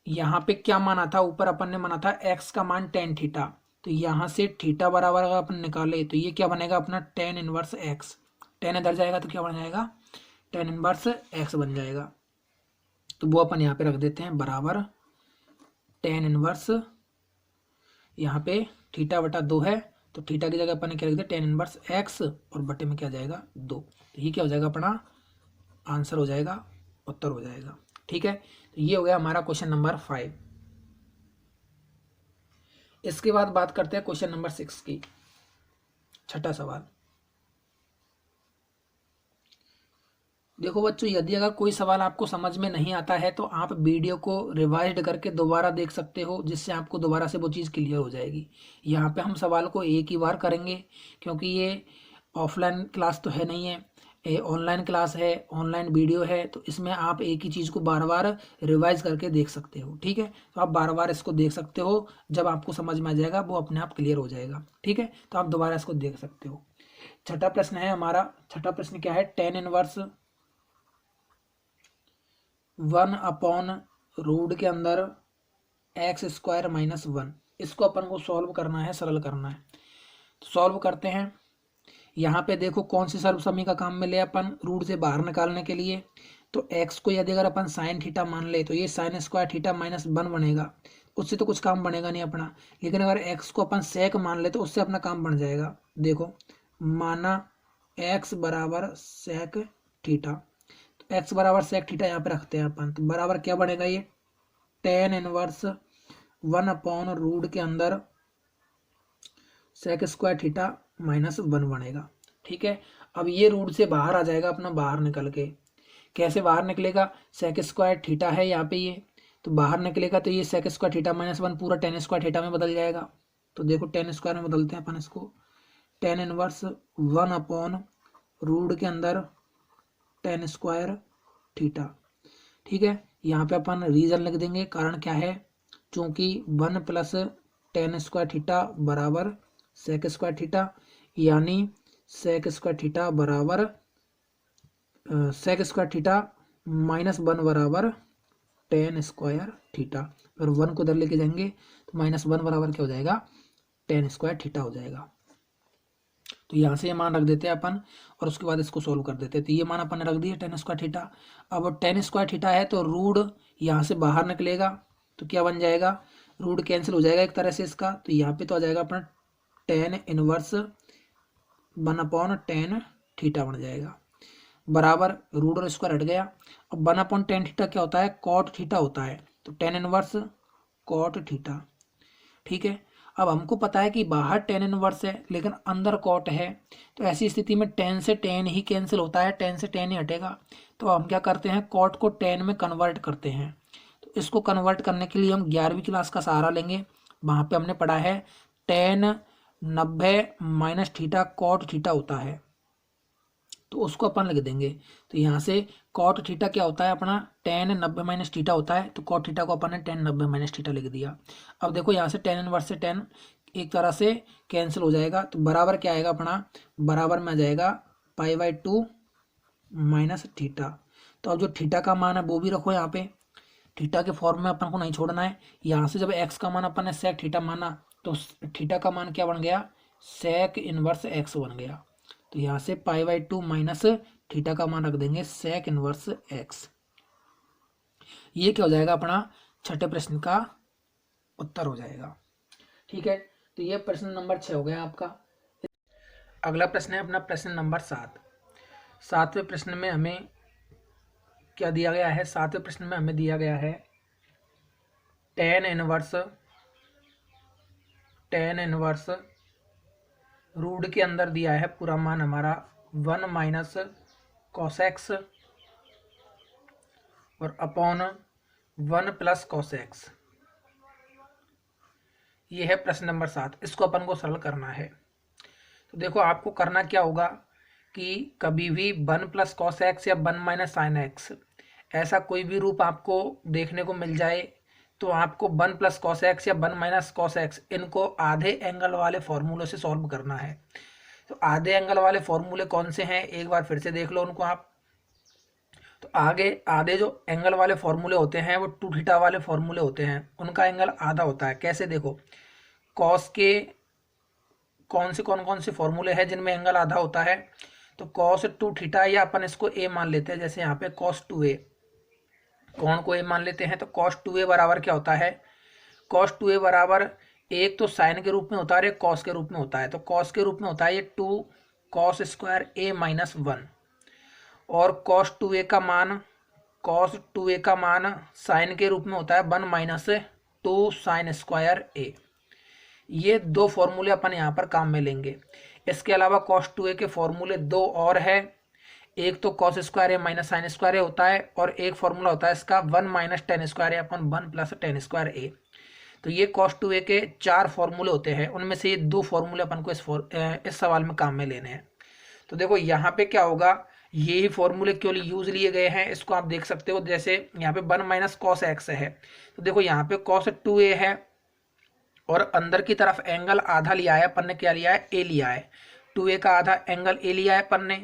Speaker 1: यहाँ पे क्या माना था, ऊपर अपन ने माना था एक्स का मान टेन थीटा, तो यहाँ से थीटा बराबर अगर अपन निकाले तो ये क्या बनेगा अपना टेन इनवर्स एक्स, 10 इधर जाएगा तो क्या बन जाएगा टेन इनवर्स एक्स बन जाएगा। तो वो अपन यहाँ पे रख देते हैं बराबर टेन इनवर्स, यहाँ पे थीटा बटा 2 है तो थीटा की जगह अपन ने क्या रख दिया टेन इनवर्स एक्स और बटे में क्या जाएगा 2, तो ये क्या हो जाएगा अपना आंसर हो जाएगा, उत्तर हो जाएगा। ठीक है, तो ये हो गया हमारा क्वेश्चन नंबर 5। इसके बाद बात करते हैं क्वेश्चन नंबर 6 की, छठा सवाल। देखो बच्चों, यदि अगर कोई सवाल आपको समझ में नहीं आता है तो आप वीडियो को रिवाइज करके दोबारा देख सकते हो, जिससे आपको दोबारा से वो चीज़ क्लियर हो जाएगी। यहाँ पे हम सवाल को एक ही बार करेंगे क्योंकि ये ऑफलाइन क्लास तो है नहीं है, ये ऑनलाइन क्लास है, ऑनलाइन वीडियो है, तो इसमें आप एक ही चीज़ को बार बार रिवाइज करके देख सकते हो। ठीक है, तो आप बार बार इसको देख सकते हो, जब आपको समझ में आ जाएगा वो अपने आप क्लियर हो जाएगा। ठीक है, तो आप दोबारा इसको देख सकते हो। छठा प्रश्न है हमारा, छठा प्रश्न क्या है, टेन इनवर्स 1 अपॉन रूट के अंदर एक्स स्क्वायर माइनस 1, इसको अपन को सॉल्व करना है, सरल करना है। तो सॉल्व करते हैं। यहाँ पे देखो कौन सी सर्वसमी का काम मिले अपन रूट से बाहर निकालने के लिए, तो एक्स को यदि अगर अपन साइन थीटा मान ले तो ये साइन स्क्वायर थीटा माइनस 1 बनेगा, उससे तो कुछ काम बनेगा नहीं अपना। लेकिन अगर एक्स को अपन सेक मान ले तो उससे अपना काम बन जाएगा। देखो माना एक्स बराबर सेक थीटा, एक्स बराबर सेक थीटा यहाँ पे रखते हैं अपन, तो बराबर क्या बनेगा ये टेन इनवर्स 1 अपॉन रूट के अंदर सेक स्क्वायर थीटा माइनस 1 बनेगा। ठीक है, अब ये रूट से बाहर आ जाएगा अपना, बाहर निकल के कैसे बाहर निकलेगा, सेक स्क्वायर थीटा है यहाँ पे ये, तो बाहर निकलेगा तो ये सेक स्क्वायर थीटा माइनस 1 पूरा टेन स्क्वायर थीटा में बदल जाएगा। तो देखो टेन स्क्वायर में बदलते हैं अपन इसको, टेन इनवर्स 1 अपॉन रूट के अंदर टेन स्क्वायर थीटा। ठीक है, यहाँ पे अपन रीजन लिख देंगे, कारण क्या है, चूंकि 1 प्लस टेन स्क्वायर थीटा बराबर सेक स्क्वायर थीटा, यानी सेक स्क्वायर थीटा बराबर सेक स्क्वायर थीटा माइनस 1 बराबर टेन स्क्वायर थीटा, फिर 1 को इधर लेके जाएंगे तो माइनस 1 बराबर क्या हो जाएगा टेन स्क्वायर थीटा हो जाएगा। तो यहाँ से ये मान रख देते हैं अपन और उसके बाद इसको सोल्व कर देते हैं। तो ये मान अपन ने रख दिया टेन स्क्वायर थीटा। अब टेन स्क्वायर थीटा है तो रूट यहाँ से बाहर निकलेगा तो क्या बन जाएगा, रूट कैंसिल हो जाएगा एक तरह से इसका। तो यहाँ पे तो आ जाएगा अपना टेन इनवर्स 1/tan थीटा बन जाएगा, बराबर रूट और स्क्वायर हट गया। अब 1/tan थीटा क्या होता है, कॉट थीटा होता है। तो टेन इनवर्स कॉट थीटा, ठीक है। अब हमको पता है कि बाहर टेन इनवर्स है लेकिन अंदर कॉट है, तो ऐसी स्थिति में टेन से टेन ही कैंसिल होता है, टेन से टेन ही हटेगा। तो हम क्या करते हैं, कॉट को टेन में कन्वर्ट करते हैं। तो इसको कन्वर्ट करने के लिए हम 11वीं क्लास का सहारा लेंगे। वहाँ पे हमने पढ़ा है tan 90 minus theta cot theta होता है, तो उसको अपन लिख देंगे। तो यहाँ से कॉट थीटा क्या होता है अपना, टेन 90 माइनस थीटा होता है। तो कॉट थीटा को अपन ने टेन 90 माइनस थीटा लिख दिया। अब देखो यहाँ से टेन इनवर्स से टेन एक तरह से कैंसिल हो जाएगा, तो बराबर क्या आएगा अपना, बराबर में आ जाएगा π/2 माइनस थीटा। तो अब जो थीटा का मान है वो भी रखो यहाँ पे, थीटा के फॉर्म में अपन को नहीं छोड़ना है। यहाँ से जब एक्स का मान अपन ने सेक थीटा माना तो थीटा का मान क्या बन गया, सेक इनवर्स एक्स बन गया। तो यहाँ से π/2 माइनस थीटा का मान रख देंगे सेक इनवर्स एक्स। ये क्या हो जाएगा अपना छठे प्रश्न का उत्तर हो जाएगा, ठीक है। तो ये प्रश्न नंबर 6 हो गया आपका। अगला प्रश्न है अपना प्रश्न नंबर 7। सातवें प्रश्न में हमें क्या दिया गया है, सातवें प्रश्न में हमें दिया गया है टेन इनवर्स रूट के अंदर दिया है पूरा मान हमारा 1 माइनस कॉसेक्स और अपॉन 1 प्लस कॉसेक्स। ये है प्रश्न नंबर 7। इसको अपन को सरल करना है। तो देखो आपको करना क्या होगा कि कभी भी 1 प्लस कॉस एक्स या 1 माइनस साइन एक्स ऐसा कोई भी रूप आपको देखने को मिल जाए तो आपको 1 प्लस कॉस एक्स या 1 माइनस कॉस एक्स इनको आधे एंगल वाले फॉर्मूले से सॉल्व करना है। तो आधे एंगल वाले फॉर्मूले कौन से हैं, एक बार फिर से देख लो उनको आप। तो आगे आधे जो एंगल वाले फॉर्मूले होते हैं वो 2 थीटा वाले फॉर्मूले होते हैं, उनका एंगल आधा होता है। कैसे, देखो कॉस के कौन से फॉर्मूले हैं जिनमें एंगल आधा होता है। तो cos 2 थीटा या अपन इसको a मान लेते हैं, जैसे यहाँ पे cos 2a, कोण को a मान लेते हैं। तो cos 2a बराबर क्या होता है, cos 2a बराबर एक तो साइन के रूप में होता है, एक cos के रूप में होता है। तो cos के रूप में होता है ये 2 cos स्क्वायर a माइनस 1, और cos 2a का मान साइन के रूप में होता है 1 माइनस 2 साइन स्क्वायर a। ये दो फॉर्मूले अपन यहाँ पर काम में लेंगे। इसके अलावा cos 2a के फॉर्मूले दो और है, एक तो cos स्क्वायर ए माइनस साइन स्क्वायर ए होता है, और एक फॉर्मूला होता है इसका 1 माइनस टेन स्क्वायर ए अपन 1 प्लस टेन स्क्वायर ए। तो ये cos 2a के 4 फॉर्मूले होते हैं, उनमें से ये दो फॉर्मूले अपन को इस सवाल में काम में लेने हैं। तो देखो यहाँ पे क्या होगा, यही फॉर्मूले क्यों यूज लिए गए हैं इसको आप देख सकते हो। जैसे यहाँ पे 1 माइनस कॉस एक्स है, तो देखो यहाँ पे cos 2a है और अंदर की तरफ एंगल आधा लिया है अपन ने, क्या लिया है, ए लिया है। 2a का आधा एंगल ए लिया है अपन ने।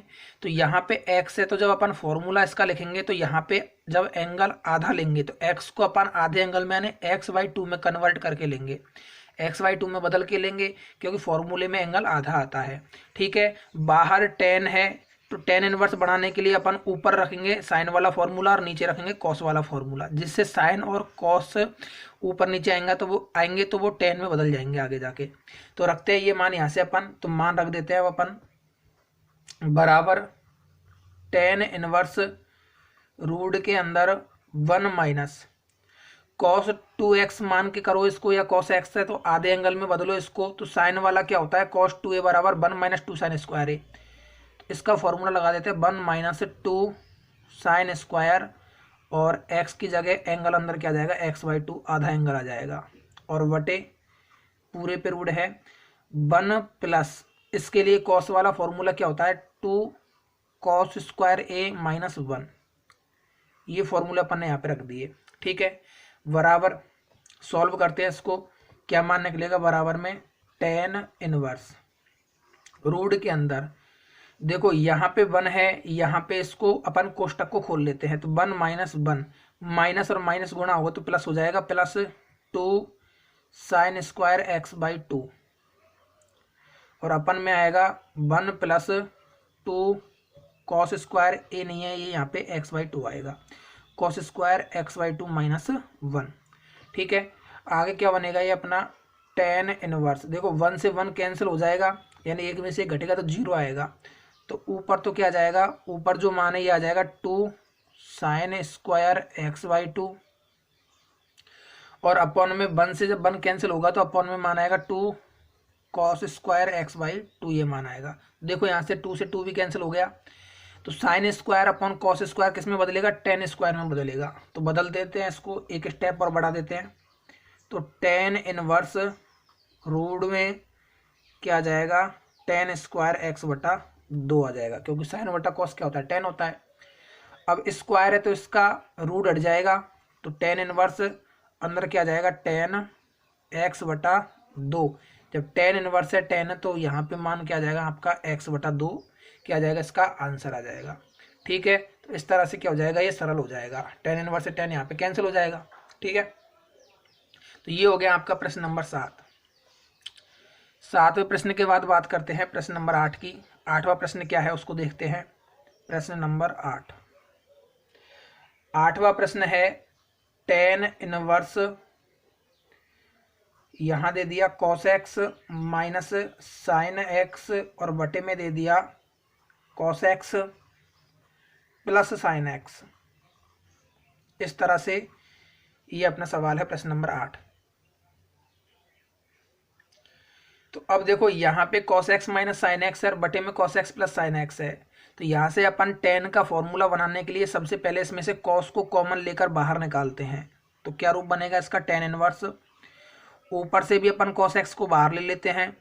Speaker 1: तो यहाँ पे x है, तो जब अपन फॉर्मूला इसका लिखेंगे तो यहाँ पे जब एंगल आधा लेंगे तो x को अपन आधे एंगल में यानी x/2 में कन्वर्ट करके लेंगे, x/2 में बदल के लेंगे, क्योंकि फॉर्मूले में एंगल आधा आता है, ठीक है। बाहर tan है तो tan इनवर्स बढ़ाने के लिए अपन ऊपर रखेंगे साइन वाला फॉर्मूला और नीचे रखेंगे कॉस वाला फॉर्मूला, जिससे साइन और कॉस ऊपर नीचे आएंगे तो वो tan में बदल जाएंगे आगे जाके। तो रखते हैं ये मान यहाँ से अपन, तो मान रख देते हैं अपन बराबर tan इनवर्स रूट के अंदर 1 माइनस cos 2x मान के करो इसको, या cos x है तो आधे एंगल में बदलो इसको। तो साइन वाला क्या होता है, cos 2a बराबर 1 माइनस 2 साइन स्क्वायर ए। इसका फॉर्मूला लगा देते हैं 1 माइनस 2 साइन स्क्वायर, और x की जगह एंगल अंदर क्या आ जाएगा, x/2 आधा एंगल आ जाएगा, और वटे पूरे पे रूट है 1 प्लस इसके लिए cos वाला फॉर्मूला क्या होता है 2 cos स्क्वायर a माइनस 1। ये फॉर्मूला अपन ने यहाँ पे रख दिए, ठीक है। बराबर सॉल्व करते हैं इसको, क्या मान निकलेगा बराबर में tan इनवर्स रूट के अंदर, देखो यहाँ पे 1 है, यहाँ पे इसको अपन कोष्टक को खोल लेते हैं। तो 1 माइनस 1, माइनस और माइनस गुणा होगा तो प्लस हो जाएगा, प्लस 2 साइन स्क्वायर x/2 और अपन में आएगा 1 प्लस 2 कॉस स्क्वायर ए नहीं है, ये यहाँ पे x/2 आएगा, कॉस स्क्वायर x/2 माइनस 1। ठीक है, आगे क्या बनेगा ये अपना टेन इनवर्स। देखो 1 से 1 कैंसिल हो जाएगा, यानी एक में से एक घटेगा तो 0 आएगा। तो ऊपर तो क्या आ जाएगा, ऊपर जो मान है ये आ जाएगा 2 साइन स्क्वायर x/2, और अपॉन में 1 से जब 1 कैंसिल होगा तो अपॉन में मान आएगा 2 कॉस स्क्वायर x/2, ये मान आएगा। देखो यहाँ से 2 से 2 भी कैंसिल हो गया, तो sine square upon cos square किस में बदलेगा, टेन स्क्वायर में बदलेगा। तो बदल देते हैं इसको, एक स्टेप और बढ़ा देते हैं। तो टेन इनवर्स रूट में क्या आ जाएगा, टेन स्क्वायर x/2 आ जाएगा, क्योंकि साइन बटा कॉस क्या होता है, टेन होता है। अब स्क्वायर है तो इसका रूट हट जाएगा, तो टेन इनवर्स अंदर क्या आ जाएगा, टेन x/2। जब टेन इनवर्स है टेन, तो यहाँ पे मान क्या आ जाएगा आपका x/2, क्या आ जाएगा, इसका आंसर आ जाएगा। ठीक है, तो इस तरह से क्या हो जाएगा, ये सरल हो जाएगा, टेन इनवर्स से टेन यहाँ पे कैंसिल हो जाएगा। ठीक है, तो ये हो गया आपका प्रश्न नंबर 7। 7वें प्रश्न के बाद बात करते हैं प्रश्न नंबर 8 की। 8वां प्रश्न क्या है उसको देखते हैं। प्रश्न नंबर 8, 8वां प्रश्न है टेन इनवर्स, यहाँ दे दिया cos x minus sine x, और बटे में दे दिया cos x plus sine x. इस तरह से ये अपना सवाल है प्रश्न नंबर 8। तो अब देखो यहाँ पे cos x minus sine x है और बटे में cos x plus sine x है। तो यहाँ से अपन टेन का फॉर्मूला बनाने के लिए सबसे पहले इसमें से cos को कॉमन लेकर बाहर निकालते हैं। तो क्या रूप बनेगा इसका, टेन इनवर्स, ऊपर से भी अपन cos x को बाहर ले लेते हैं,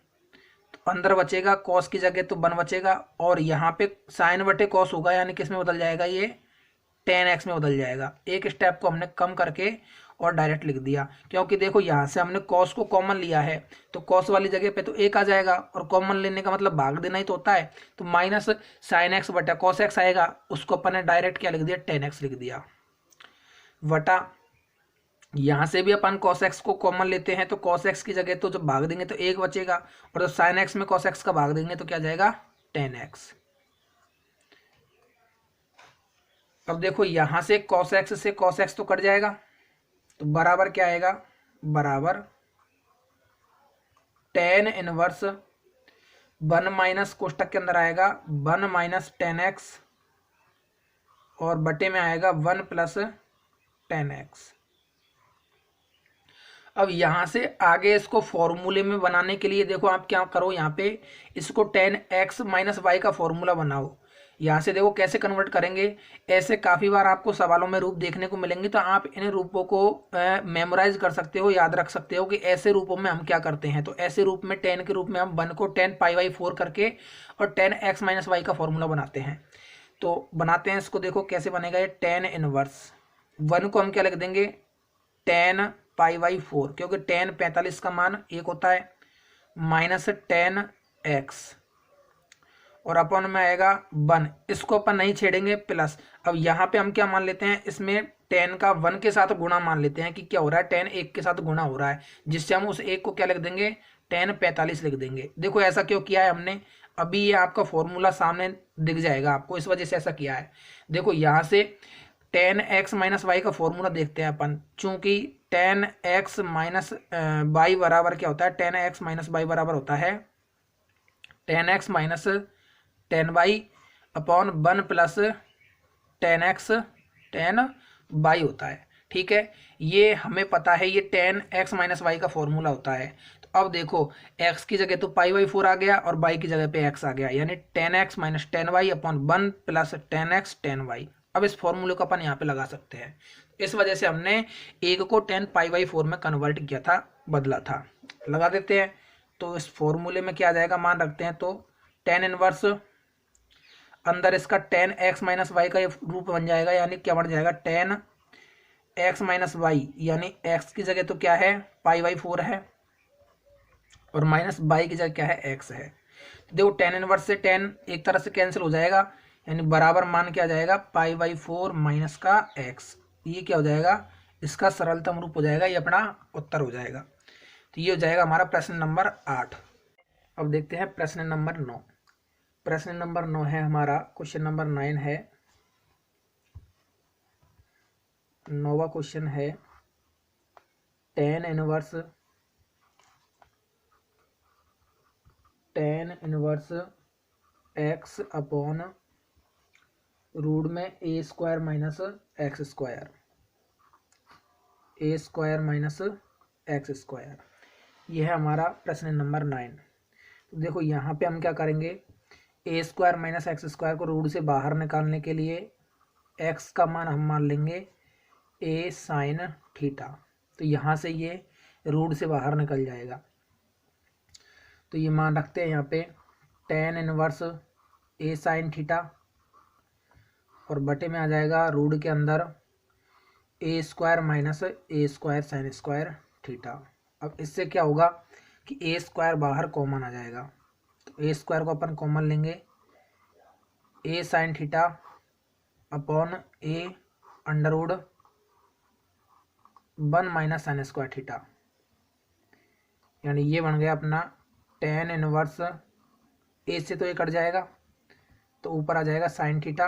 Speaker 1: तो अंदर बचेगा cos की जगह तो 1 बचेगा, और यहाँ पे साइन बटे cos होगा, यानी किस में बदल जाएगा, ये टेन एक्स में बदल जाएगा। एक स्टेप को हमने कम करके और डायरेक्ट लिख दिया, क्योंकि देखो यहाँ से हमने cos को कॉमन लिया है, तो cos वाली जगह पे तो 1 आ जाएगा, और कॉमन लेने का मतलब भाग देना ही तो होता है। तो माइनस साइन एक्स बटा cos x आएगा, उसको अपन ने डायरेक्ट क्या लिख दिया, टेन एक्स लिख दिया, वटा यहाँ से भी अपन cos x को कॉमन लेते हैं, तो cos x की जगह तो जब भाग देंगे तो 1 बचेगा, और जब साइन एक्स में cos x का भाग देंगे तो क्या जाएगा, टेन एक्स। अब देखो यहाँ से cos x से cos x तो कट जाएगा, तो बराबर क्या आएगा, बराबर टेन इनवर्स 1 माइनस कोष्टक के अंदर आएगा 1 माइनस टेन एक्स, और बटे में आएगा 1 प्लस टेन एक्स। अब यहाँ से आगे इसको फॉर्मूले में बनाने के लिए देखो आप क्या करो, यहाँ पे इसको टेन एक्स माइनस वाई का फॉर्मूला बनाओ। यहाँ से देखो कैसे कन्वर्ट करेंगे, ऐसे काफ़ी बार आपको सवालों में रूप देखने को मिलेंगे, तो आप इन रूपों को मेमोराइज कर सकते हो, याद रख सकते हो कि ऐसे रूपों में हम क्या करते हैं। तो ऐसे रूप में टेन के रूप में हम 1 को टेन पाई बाई 4 करके और टेन एक्स माइनस वाई का फॉर्मूला बनाते हैं। तो बनाते हैं इसको, देखो कैसे बनेगा ये टेन इनवर्स 1 को हम क्या लिख देंगे, टेन पाई बाई 4, क्योंकि टेन 45 का मान 1 होता है, माइनस टेन एक्स, और अपन में आएगा 1, इसको अपन नहीं छेड़ेंगे, प्लस। अब यहाँ पे हम क्या मान लेते हैं, इसमें टेन का 1 के साथ गुणा मान लेते हैं कि क्या हो रहा है, टेन 1 के साथ गुणा हो रहा है, जिससे हम उस 1 को क्या लिख देंगे, टेन 45 लिख देंगे। देखो ऐसा क्यों किया है हमने, अभी ये आपका फॉर्मूला सामने दिख जाएगा आपको, इस वजह से ऐसा किया है। देखो यहाँ से टेन एक्स माइनस वाई का फॉर्मूला देखते हैं अपन, चूंकि टेन एक्स माइनस वाई बराबर क्या होता है, टेन एक्स माइनस वाई बराबर होता है tan x minus tan y upon 1 plus tan x tan y होता है। ठीक है, ये हमें पता है, ये टेन एक्स माइनस वाई का फॉर्मूला होता है। तो अब देखो x की जगह तो पाई बाई 4 आ गया और y की जगह पे x आ गया, यानी tan x minus tan y upon 1 plus tan x tan y. अब इस फॉर्मूले को अपन यहाँ पे लगा सकते हैं, इस वजह से हमने 1 को टेन पाई बाई 4 में कन्वर्ट किया था, बदला था। लगा देते हैं, तो इस फॉर्मूले में क्या आ जाएगा, मान रखते हैं, तो टेन इनवर्स अंदर इसका टेन एक्स माइनस वाई का रूप बन जाएगा, यानी क्या बन जाएगा, टेन एक्स माइनस वाई, यानी एक्स की जगह तो क्या है, पाई बाई 4 है, और माइनस वाई की जगह क्या है, एक्स है। तो देखो टेन इनवर्स से टेन एक तरह से कैंसिल हो जाएगा, यानी बराबर मान क्या आ जाएगा, पाई बाई 4 माइनस का एक्स। ये क्या हो जाएगा, इसका सरलतम रूप हो जाएगा, ये अपना उत्तर हो जाएगा। तो ये हो जाएगा हमारा प्रश्न नंबर 8। अब देखते हैं प्रश्न नंबर 9। प्रश्न नंबर 9 है हमारा, क्वेश्चन नंबर 9 है, 9वां क्वेश्चन है tan inverse x upon root में a square minus x square, x square. यह है हमारा प्रश्न नंबर 9। तो देखो यहाँ पे हम क्या करेंगे, ए स्क्वायर माइनस एक्स स्क्वायर को रूट से बाहर निकालने के लिए एक्स का मान हम मान लेंगे ए साइन थीटा। तो यहाँ से ये रूट से बाहर निकल जाएगा। तो ये मान रखते हैं यहाँ पे tan इनवर्स ए साइन थीटा, और बटे में आ जाएगा रूट के अंदर ए स्क्वायर माइनस ए स्क्वायर साइन स्क्वायर थीटा। अब इससे क्या होगा कि ए स्क्वायर बाहर कॉमन आ जाएगा, तो ए स्क्वायर को अपन कॉमन लेंगे, a sine theta upon a under root 1 minus sine square theta, यानी ये बन गया अपना tan इनवर्स ए से तो ये कट जाएगा, तो ऊपर आ जाएगा साइन थीटा,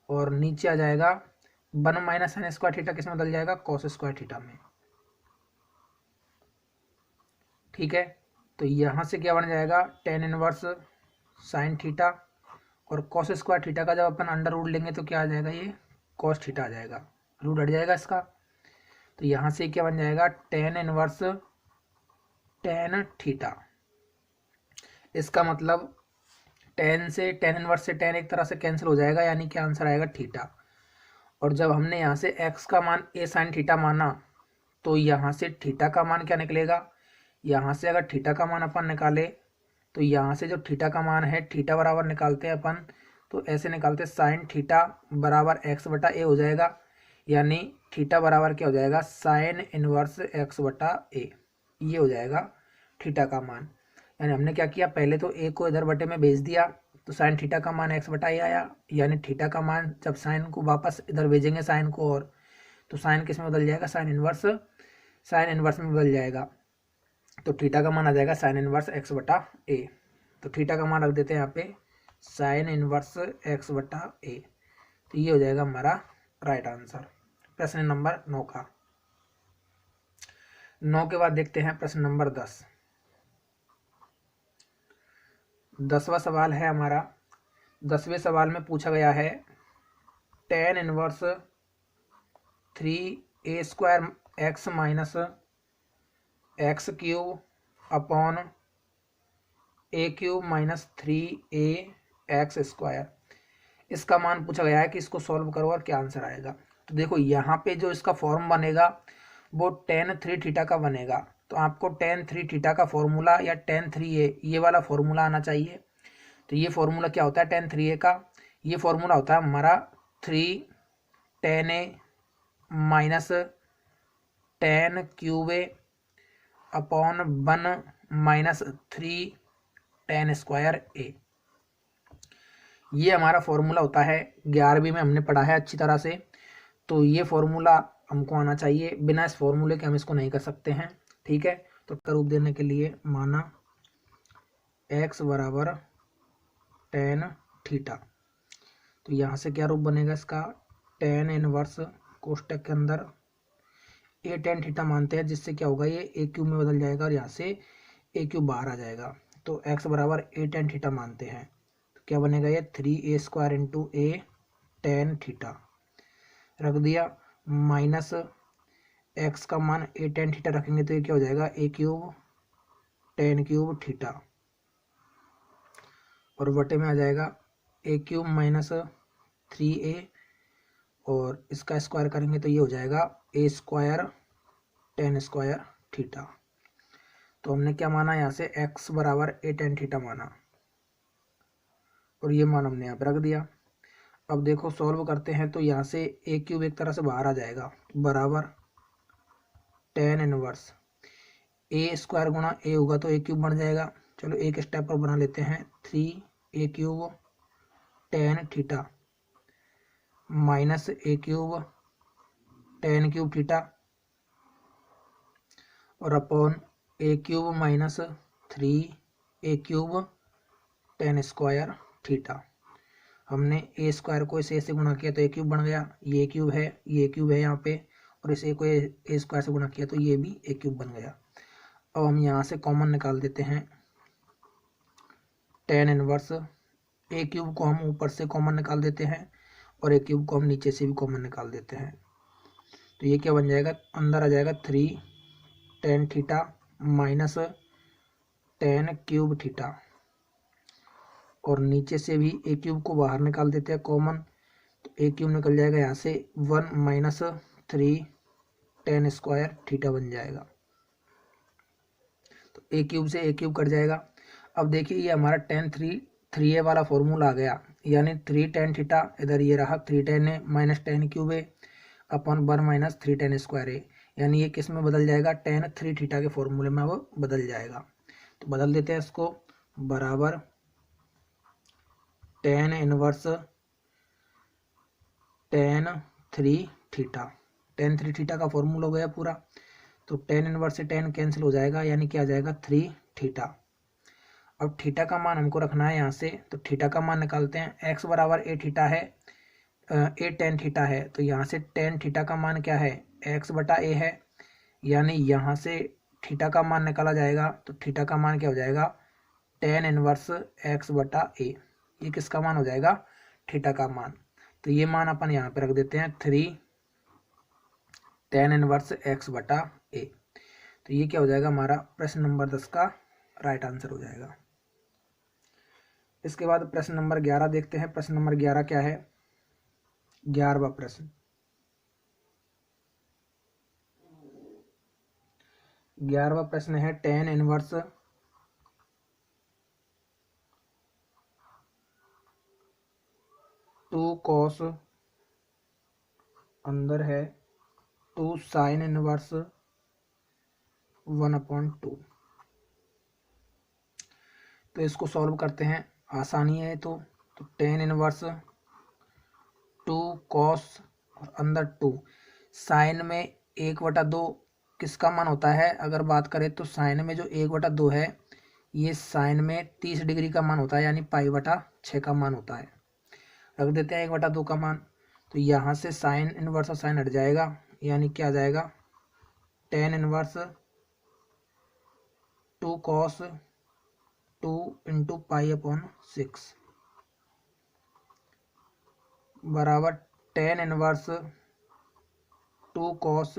Speaker 1: और नीचे आ जाएगा 1 माइनस साइन स्क्वायर थीटा, किस में बदल जाएगा, कॉस स्क्वायर थीटा में। ठीक है, तो यहाँ से क्या बन जाएगा, tan इनवर्स साइन थीटा, और कॉस स्क्वायर थीटा का जब अपन अंडर रूट लेंगे तो क्या आ जाएगा, ये कॉस थीटा आ जाएगा, रूट हट जाएगा इसका। तो यहाँ से क्या बन जाएगा, tan इनवर्स tan थीटा। इसका मतलब tan इनवर्स से tan एक तरह से कैंसिल हो जाएगा, यानी कि आंसर आएगा थीटा। और जब हमने यहाँ से x का मान a साइन थीटा माना, तो यहाँ से थीटा का मान क्या निकलेगा, यहाँ से अगर थीटा का मान अपन निकाले तो यहाँ से जो थीटा का मान है, थीटा बराबर निकालते हैं अपन, तो ऐसे निकालते साइन थीटा बराबर x बटा a हो जाएगा, यानी थीटा बराबर क्या हो जाएगा, साइन इनवर्स x बटा a, ये हो जाएगा थीटा का मान। यानी हमने क्या किया, पहले तो a को इधर बटे में भेज दिया, तो साइन थीटा का मान x बटा a आया, यानी थीटा का मान जब साइन को वापस इधर भेजेंगे साइन को, और तो साइन किस में बदल जाएगा, साइन इनवर्स में बदल जाएगा, तो थीटा का मान आ जाएगा साइन इनवर्स x बटा a। तो थीटा का मान रख देते हैं यहाँ पे साइन इनवर्स x बटा a। तो ये हो जाएगा हमारा राइट आंसर प्रश्न नंबर 9 का। 9 के बाद देखते हैं प्रश्न नंबर 10। 10वां सवाल है हमारा। 10वें सवाल में पूछा गया है tan inverse 3a square x minus x cube upon a cube minus 3a x square. इसका मान पूछा गया है कि इसको सॉल्व करो और क्या आंसर आएगा। तो देखो यहाँ पे जो इसका फॉर्म बनेगा वो tan 3 थीटा का बनेगा, तो आपको tan 3 थीटा का फॉर्मूला या tan 3a ये वाला फॉर्मूला आना चाहिए। तो ये फॉर्मूला क्या होता है tan 3a का, ये फॉर्मूला होता है हमारा 3 tan a minus tan cube a upon 1 minus 3 tan square a। ये हमारा फॉर्मूला होता है, 11वीं में हमने पढ़ा है अच्छी तरह से। तो ये फॉर्मूला हमको आना चाहिए, बिना इस फॉर्मूले के हम इसको नहीं कर सकते हैं। ठीक है, तो रूप देने के लिए माना x बराबर tan थीटा, तो यहाँ से क्या रूप बनेगा इसका, tan इनवर्स कोष्टक के अंदर a tan थीटा मानते हैं, जिससे क्या होगा ये a क्यूब में बदल जाएगा और यहाँ से a क्यूब बाहर आ जाएगा। तो x बराबर a tan थीटा मानते हैं, तो क्या बनेगा ये 3a square into a tan theta रख दिया, माइनस x का मान a tan थीटा रखेंगे तो ये क्या हो जाएगा a cube tan cube theta, और बटे में आ जाएगा a क्यूब माइनस 3a, और इसका स्क्वायर करेंगे तो ये हो जाएगा a square tan square theta. तो हमने क्या माना यहाँ से x बराबर a tan थीटा माना, और ये मान हमने यहाँ पर रख दिया। अब देखो सॉल्व करते हैं तो यहाँ से a क्यूब एक तरह से बाहर आ जाएगा, बराबर tan इनवर्स a स्क्वायर गुणा a होगा तो a क्यूब बन जाएगा। चलो एक स्टेप पर बना लेते हैं, 3a cube tan theta minus a cube tan cube theta, और upon a cube minus 3a³ tan square theta. हमने ए स्क्वायर को इसे से गुणा किया तो a³ बन गया, ये क्यूब है, ये क्यूब है यहाँ पे, और इसे को ए स्क्वायर से गुणा किया तो ये भी a³ बन गया। अब हम यहाँ से कॉमन निकाल देते हैं tan इनवर्स a³ को हम ऊपर से कॉमन निकाल देते हैं और a³ को हम नीचे से भी कॉमन निकाल देते हैं। तो ये क्या बन जाएगा, अंदर आ जाएगा 3 tan theta minus tan cube theta, और नीचे से भी a³ को बाहर निकाल देते हैं कॉमन, तो a³ निकल जाएगा यहाँ से 1 माइनस 3 tan स्क्वायर थीटा बन जाएगा। तो a³ से a³ कट जाएगा। अब देखिए ये हमारा tan 3a वाला फॉर्मूला आ गया, यानी 3 tan थीटा, इधर ये रहा 3 tan a minus tan cube a upon 1 minus 3 tan square a, यानी ये किस में बदल जाएगा, tan 3 थीटा के फॉर्मूले में वो बदल जाएगा। तो बदल देते हैं इसको, बराबर tan inverse tan 3 theta. tan 3 theta का फॉर्मूला हो गया पूरा, तो tan इनवर्स से tan कैंसिल हो जाएगा, यानी क्या आ जाएगा 3 थीटा। अब थीटा का मान हमको रखना है यहाँ से, तो थीटा का मान निकालते हैं। x बराबर a थीटा है, a tan थीटा है, तो यहाँ से tan थीटा का मान क्या है, x बटा a है, यानी यहाँ से थीटा का मान निकाला जाएगा, तो थीटा का मान क्या हो जाएगा, tan इनवर्स x बटा a। ये किसका मान हो जाएगा, थीटा का मान। तो ये मान अपन यहाँ पे रख देते हैं 3 tan इनवर्स x बटा a। तो ये क्या हो जाएगा, हमारा प्रश्न नंबर 10 का राइट आंसर हो जाएगा। इसके बाद प्रश्न नंबर 11 देखते हैं। प्रश्न नंबर 11 क्या है, 11वां प्रश्न। 11वां प्रश्न है tan इनवर्स 2 cos, अंदर है 2 sin इनवर्स 1/2। तो इसको सॉल्व करते हैं, आसानी है तो tan इनवर्स 2 cos और अंदर 2 साइन में 1/2 किसका मान होता है, अगर बात करें तो साइन में जो 1/2 है ये साइन में 30 डिग्री का मान होता है, यानी π/6 का मान होता है। रख देते हैं 1/2 का मान, तो यहाँ से साइन इनवर्स और साइन हट जाएगा, यानी क्या आ जाएगा, tan इनवर्स 2 cos 2 इंटू π/6 बराबर tan इनवर्स 2 cos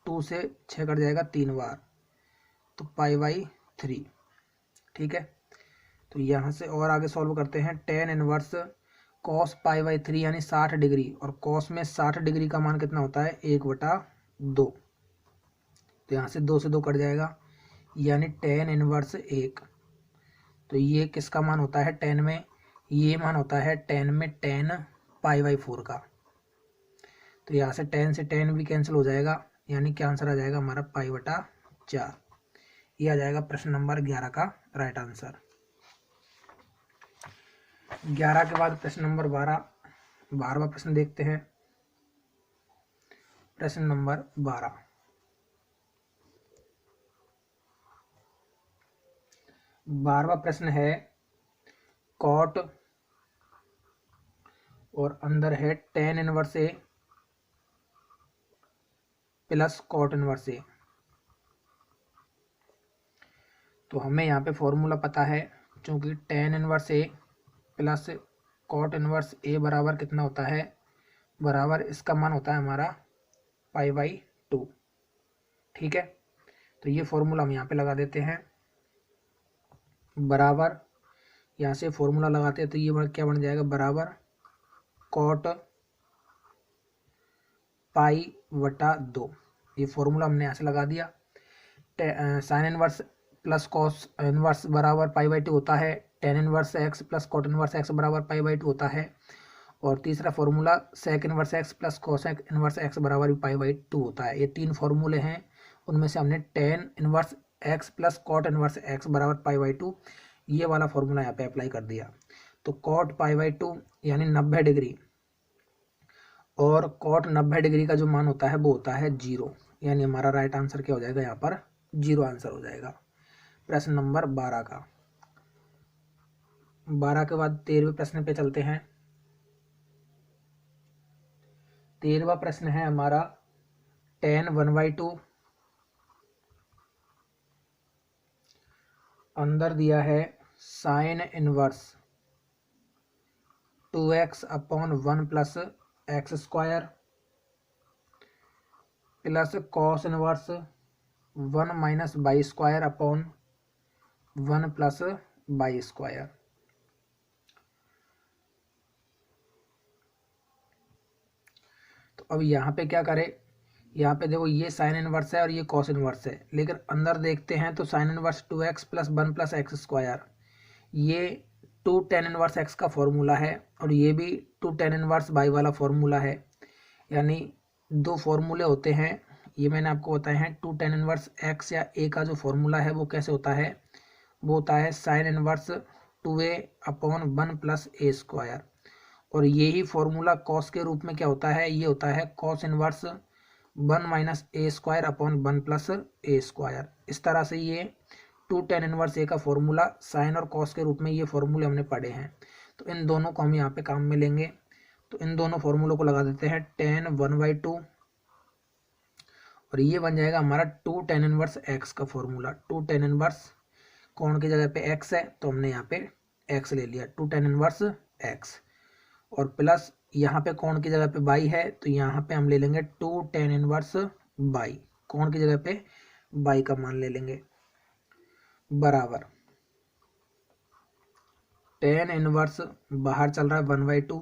Speaker 1: 2 से 6 कट जाएगा 3 बार, तो π/3। ठीक है, तो यहाँ से और आगे सॉल्व करते हैं। tan इनवर्स cos π/3 यानी 60 डिग्री, और cos में 60 डिग्री का मान कितना होता है, 1/2। तो यहाँ से 2 से 2 कट जाएगा, यानी tan इनवर्स 1। तो ये किसका मान होता है tan में, ये मान होता है tan में tan π/4 का। तो यहाँ से tan भी कैंसिल हो जाएगा, यानी क्या आंसर आ जाएगा हमारा π/4। ये आ जाएगा प्रश्न नंबर 11 का राइट आंसर। 11 के बाद प्रश्न नंबर 12वां प्रश्न देखते हैं। प्रश्न नंबर 12वां प्रश्न है cot और अंदर है tan inverse a plus cot inverse a। तो हमें यहाँ पे फॉर्मूला पता है, क्योंकि tan inverse a plus cot inverse a बराबर कितना होता है, बराबर इसका मान होता है हमारा π/2। ठीक है, तो ये फॉर्मूला हम यहाँ पे लगा देते हैं, बराबर यहाँ से फॉर्मूला लगाते हैं तो ये क्या बन जाएगा, बराबर cot π/2। ये फॉर्मूला हमने यहाँ से लगा दिया। Sine inverse plus cos inverse बराबर π/2 होता है, tan inverse x plus cot inverse x बराबर π/2 होता है, और तीसरा formula sec inverse x plus cosec inverse x बराबर भी π/2 होता है। ये 3 फॉर्मूले हैं, उनमें से हमने tan inverse x plus cot inverse x बराबर π/2 ये वाला फॉर्मूला यहाँ पे अप्लाई कर दिया। तो cot π/2 यानी 90 डिग्री, और cot 90 डिग्री का जो मान होता है वो होता है 0, यानी हमारा राइट आंसर क्या हो जाएगा, यहाँ पर 0 आंसर हो जाएगा। प्रश्न नंबर 12 का। 12 के बाद 13वें प्रश्न पे चलते हैं। 13वां प्रश्न है हमारा tan 1/2 अंदर दिया है sine inverse 2x upon 1 plus x square plus cos inverse 1 minus by square upon 1 plus by square. तो अब यहाँ पे क्या करें, यहाँ पे देखो ये साइन इनवर्स है और ये कॉस इनवर्स है, लेकिन अंदर देखते हैं तो sine inverse 2x plus 1 plus x square, ये 2 tan इनवर्स x का फॉर्मूला है और ये भी 2 tan इनवर्स y वाला फॉर्मूला है। यानी दो फॉर्मूले होते हैं, ये मैंने आपको बताए हैं। 2 tan इनवर्स x या a का जो फॉर्मूला है वो कैसे होता है, वो होता है sine inverse 2a upon 1 plus a square. और यही फॉर्मूला कॉस के रूप में क्या होता है, ये होता है cos inverse 1 minus A square upon 1 plus a square. इस तरह से ये 2 tan इनवर्स ए का फॉर्मूला साइन और कॉस के रूप में ये फॉर्मूले हमने पढ़े हैं। तो इन दोनों को हम यहाँ पे काम में लेंगे। तो इन दोनों फॉर्मूलों को लगा देते हैं tan 1/2 और ये बन जाएगा हमारा 2 tan इनवर्स x का फॉर्मूला। 2 tan इनवर्स कोण की जगह पे x है तो हमने यहाँ पे x ले लिया, 2 tan इनवर्स x, और प्लस यहाँ पे कोण की जगह पे y है तो यहाँ पे हम ले लेंगे 2 tan इनवर्स y, कोण की जगह पे y का मान ले लेंगे, बराबर tan इनवर्स बाहर चल रहा है 1/2,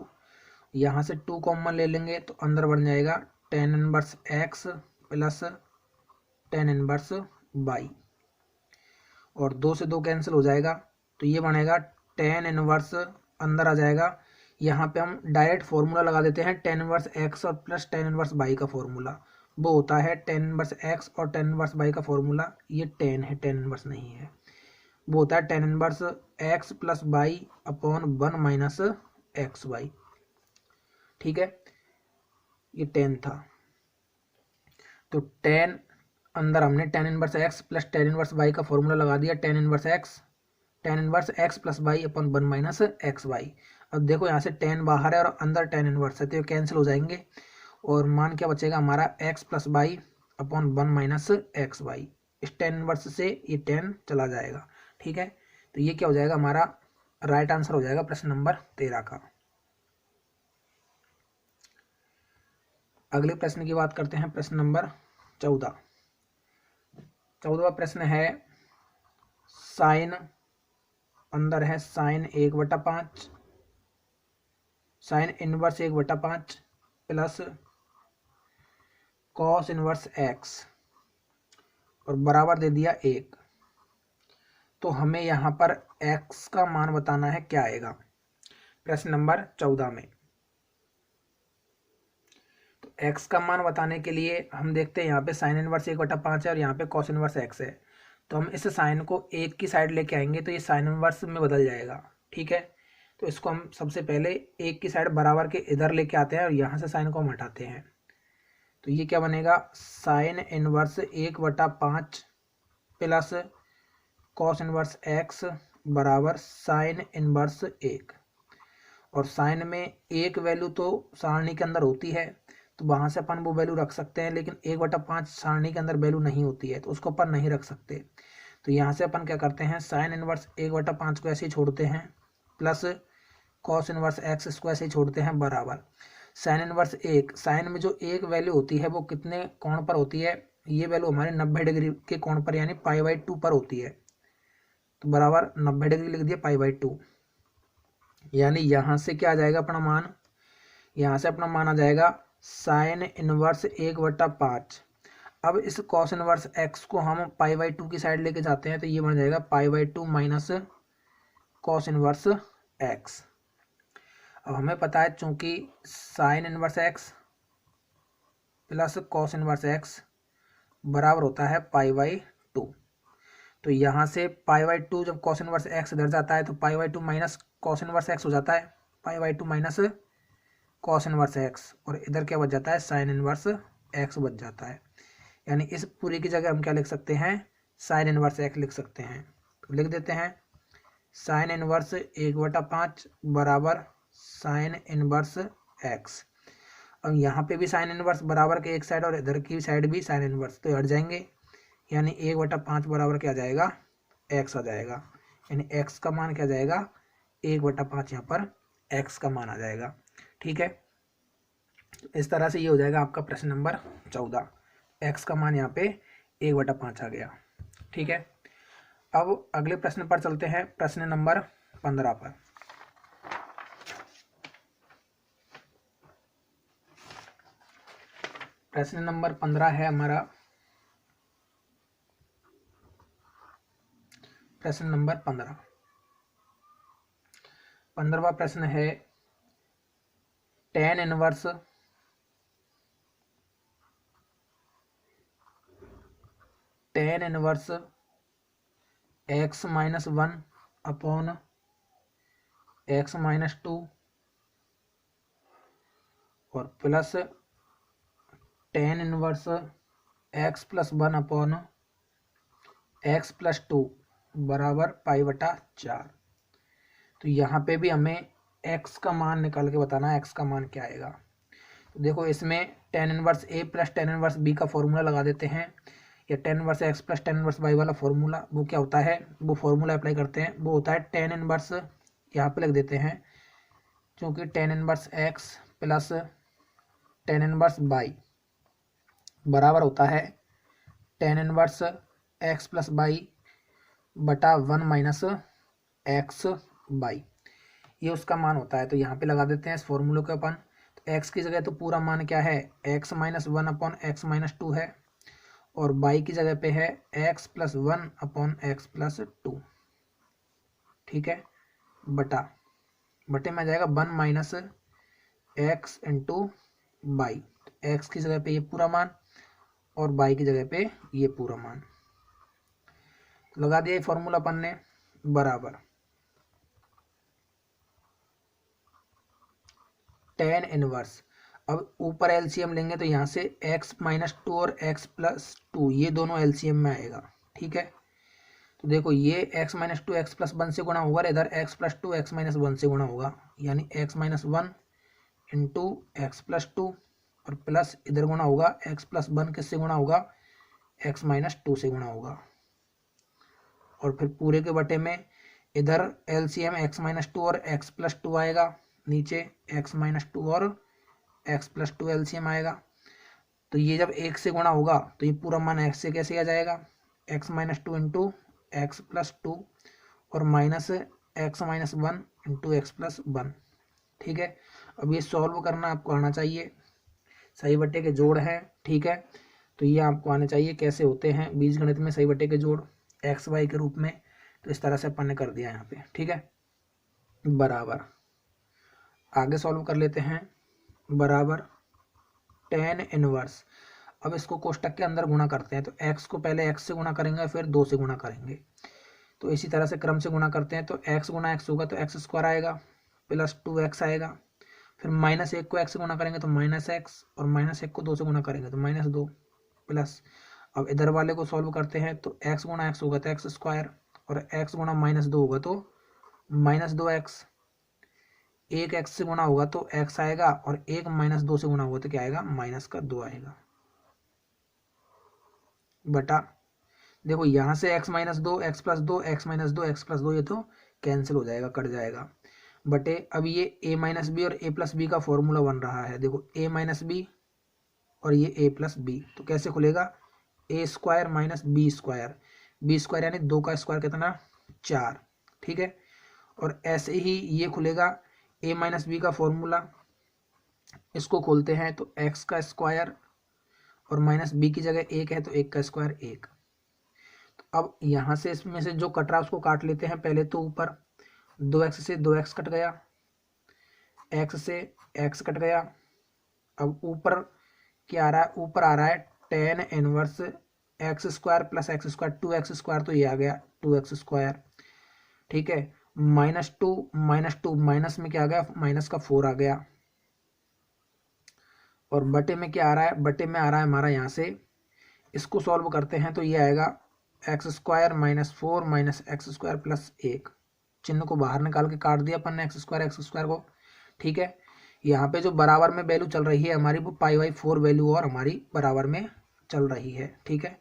Speaker 1: यहाँ से 2 कॉमन ले लेंगे तो अंदर बन जाएगा tan inverse x plus tan inverse y, और 2 से 2 कैंसिल हो जाएगा तो ये बनेगा tan इनवर्स अंदर आ जाएगा। यहाँ पे हम डायरेक्ट फॉर्मूला लगा देते हैं tan इनवर्स x और प्लस tan इनवर्स y का फॉर्मूला, वो होता है tan इनवर्स x और tan इनवर्स y का फॉर्मूला, ये tan है, tan इनवर्स नहीं है, वो होता है tan inverse x plus y upon 1 minus x y. ठीक है, ये tan था। तो tan अंदर हमने tan inverse x plus tan inverse y का फॉर्मूला लगा दिया, tan inverse x plus y upon 1 minus x y. अब देखो यहाँ से tan बाहर है और अंदर tan इनवर्स है तो ये कैंसिल हो जाएंगे और मान क्या बचेगा हमारा x plus y upon 1 minus x y. इस tan इनवर्स से ये tan चला जाएगा। ठीक है, तो ये क्या हो जाएगा हमारा राइट आंसर हो जाएगा प्रश्न नंबर 13 का। अगले प्रश्न की बात करते हैं, प्रश्न नंबर 14। 14वां प्रश्न है साइन, अंदर है sine 1/5, sine inverse 1/5 plus cos inverse x और बराबर दे दिया 1। तो हमें यहाँ पर x का मान बताना है, क्या आएगा प्रश्न नंबर 14 में। तो x का मान बताने के लिए हम देखते हैं यहाँ पे साइन इनवर्स 1/5 है और यहाँ पे कॉस इनवर्स x है, तो हम इस साइन को एक की साइड लेके आएंगे तो ये साइन इनवर्स में बदल जाएगा। ठीक है, तो इसको हम सबसे पहले एक की साइड बराबर के इधर लेके आते हैं और यहाँ से साइन को हम हटाते हैं, तो ये क्या बनेगा sign inverse 1/5 plus cos inverse x बराबर साइन इनवर्स 1। और साइन में एक वैल्यू तो सारणी के अंदर होती है तो वहाँ से अपन वो वैल्यू रख सकते हैं, लेकिन 1/5 सारणी के अंदर वैल्यू नहीं होती है तो उसको अपन नहीं रख सकते। तो यहाँ से अपन क्या करते हैं, साइन इनवर्स 1/5 को ऐसे ही छोड़ते हैं प्लस कॉस इनवर्स x इसको ऐसे ही छोड़ते हैं, बराबर साइन इनवर्स 1। साइन में जो एक वैल्यू होती है वो कितने कोण पर होती है, ये वैल्यू हमारे 90 डिग्री के कोण पर यानी π/2 पर होती है, तो बराबर 90 डिग्री लिख दिया π/2। यानी यहाँ से क्या आ जाएगा अपना मान, यहाँ से अपना मान आ जाएगा साइन इनवर्स 1/5। अब इस कॉस इनवर्स x को हम π/2 की साइड लेके जाते हैं तो ये बन जाएगा π/2 माइनस कॉस इनवर्स x। अब हमें पता है चूंकि sine inverse x plus cos inverse x बराबर होता है π/2, तो यहाँ से π/2 जब कॉस इनवर्स x इधर जाता है तो π/2 माइनस कॉस इनवर्स x हो जाता है, π/2 माइनस कॉस इनवर्स x, और इधर क्या बच जाता है साइन इनवर्स x बच जाता है। यानी इस पूरी की जगह हम क्या लिख सकते हैं, साइन इनवर्स एक्स लिख सकते हैं। तो लिख देते हैं साइन इनवर्स 1/5 बराबर साइन इनवर्स एक्स। अब यहाँ पे भी साइन इनवर्स बराबर के एक साइड और इधर की साइड भी साइन इनवर्स, तो हट जाएंगे, यानी 1/5 बराबर क्या जाएगा, एक्स आ जाएगा। यानी एक्स का मान क्या जाएगा, 1/5 यहाँ पर एक्स का मान आ जाएगा। ठीक है, इस तरह से ये हो जाएगा आपका प्रश्न नंबर 14। एक्स का मान यहाँ पे 1/5 आ गया। ठीक है, अब अगले प्रश्न पर चलते हैं, प्रश्न नंबर 15 पर। प्रश्न नंबर 15 है हमारा, प्रश्न नंबर 15वां प्रश्न है tan inverse x-1 upon x-2 और plus tan inverse x+1 upon x+2 बराबर π/4। तो यहाँ पे भी हमें x का मान निकाल के बताना है, x का मान क्या आएगा। तो देखो इसमें tan inverse a plus tan inverse b का फॉर्मूला लगा देते हैं, या tan inverse x plus tan inverse y वाला फॉर्मूला, वो क्या होता है, वो फॉर्मूला अप्लाई करते हैं, वो होता है tan इनवर्स, यहाँ पे लिख देते हैं, क्योंकि tan inverse x plus tan inverse y बराबर होता है tan inverse x plus y बटा 1 माइनस एक्स बाई, ये उसका मान होता है। तो यहाँ पे लगा देते हैं इस फॉर्मूले के अपन। तो x की जगह तो पूरा मान क्या है, x-1 अपॉन x-2 है, और y की जगह पे है x+1 अपॉन x+2। ठीक है, बटे में आ जाएगा 1 minus x into by. X की जगह पे ये पूरा मान और y की जगह पे ये पूरा मान लगा दिया फॉर्मूला अपन ने, बराबर tan इनवर्स। अब ऊपर एलसीएम लेंगे तो यहाँ से x-2 और x+2 ये दोनों एलसीएम में आएगा। ठीक है, तो देखो ये x-2 x+1 से गुणा होगा, इधर x+2 x-1 से गुणा होगा, यानी x-1 इंटू x+2 और प्लस इधर गुणा होगा x+1 किससे गुणा होगा, x-2 से गुणा होगा, और फिर पूरे के बटे में इधर एलसीएम x-2 और x+2 आएगा, नीचे x-2 और x+2 एलसीएम आएगा। तो ये जब 1 से गुणा होगा तो ये पूरा मान x से कैसे आ जाएगा, x-2 इंटू x+2 और माइनस x-1 इंटू x+1। ठीक है, अब ये सॉल्व करना आपको आना चाहिए, सही बट्टे के जोड़ है। ठीक है, तो ये आपको आने चाहिए कैसे होते हैं बीजगणित में सही बट्टे के जोड़ एक्स वाई के रूप में। तो इस तरह से अपन ने कर दिया यहाँ पे। ठीक है, बराबर आगे सॉल्व कर लेते हैं, बराबर tan इनवर्स। अब इसको कोष्टक के अंदर गुणा करते हैं, तो x को पहले x से गुणा करेंगे फिर 2 से गुणा करेंगे, तो इसी तरह से क्रम से गुणा करते हैं। तो x गुणा x होगा तो x² आएगा प्लस 2x आएगा, फिर -1 को x से गुणा करेंगे तो -x, और -1 को 2 से गुणा करेंगे तो -2 प्लस। अब इधर वाले को सॉल्व करते हैं, तो x गुणा x होगा तो x² और x गुणा -2 होगा तो -2x, एक x से गुणा होगा तो x आएगा, और एक -2 से गुणा होगा तो क्या आएगा, -2 आएगा, बटा देखो यहाँ से x-2 x+2 x-2 x+2 ये तो कैंसिल हो जाएगा, कट जाएगा, बटे अब ये a-b और a+b का फॉर्मूला बन रहा है। देखो a-b और ये a+b, तो कैसे खुलेगा, a² माइनस b² यानी 2 का स्क्वायर कितना, 4। ठीक है, और ऐसे ही ये खुलेगा a-b का फॉर्मूला, इसको खोलते हैं तो x का स्क्वायर और माइनस b की जगह 1 है तो 1 का स्क्वायर 1। तो अब यहाँ से इसमें से जो कट रहा है उसको काट लेते हैं। पहले तो ऊपर 2x से 2x कट गया, x से x कट गया। अब ऊपर क्या आ रहा है, ऊपर आ रहा है tan inverse x² plus x², 2x², तो ये आ गया 2x²। ठीक है, -2 माइनस में क्या आ गया, माइनस का 4 आ गया, और बटे में क्या आ रहा है, बटे में आ रहा है हमारा यहाँ से, इसको सॉल्व करते हैं तो ये आएगा x square minus 4 minus x square plus 1, चिन्ह को बाहर निकाल के काट दिया अपन ने एक्स स्क्वायर को। ठीक है, यहाँ पे जो बराबर में वैल्यू चल रही है हमारी वो π/4 वैल्यू और हमारी बराबर में चल रही है। ठीक है,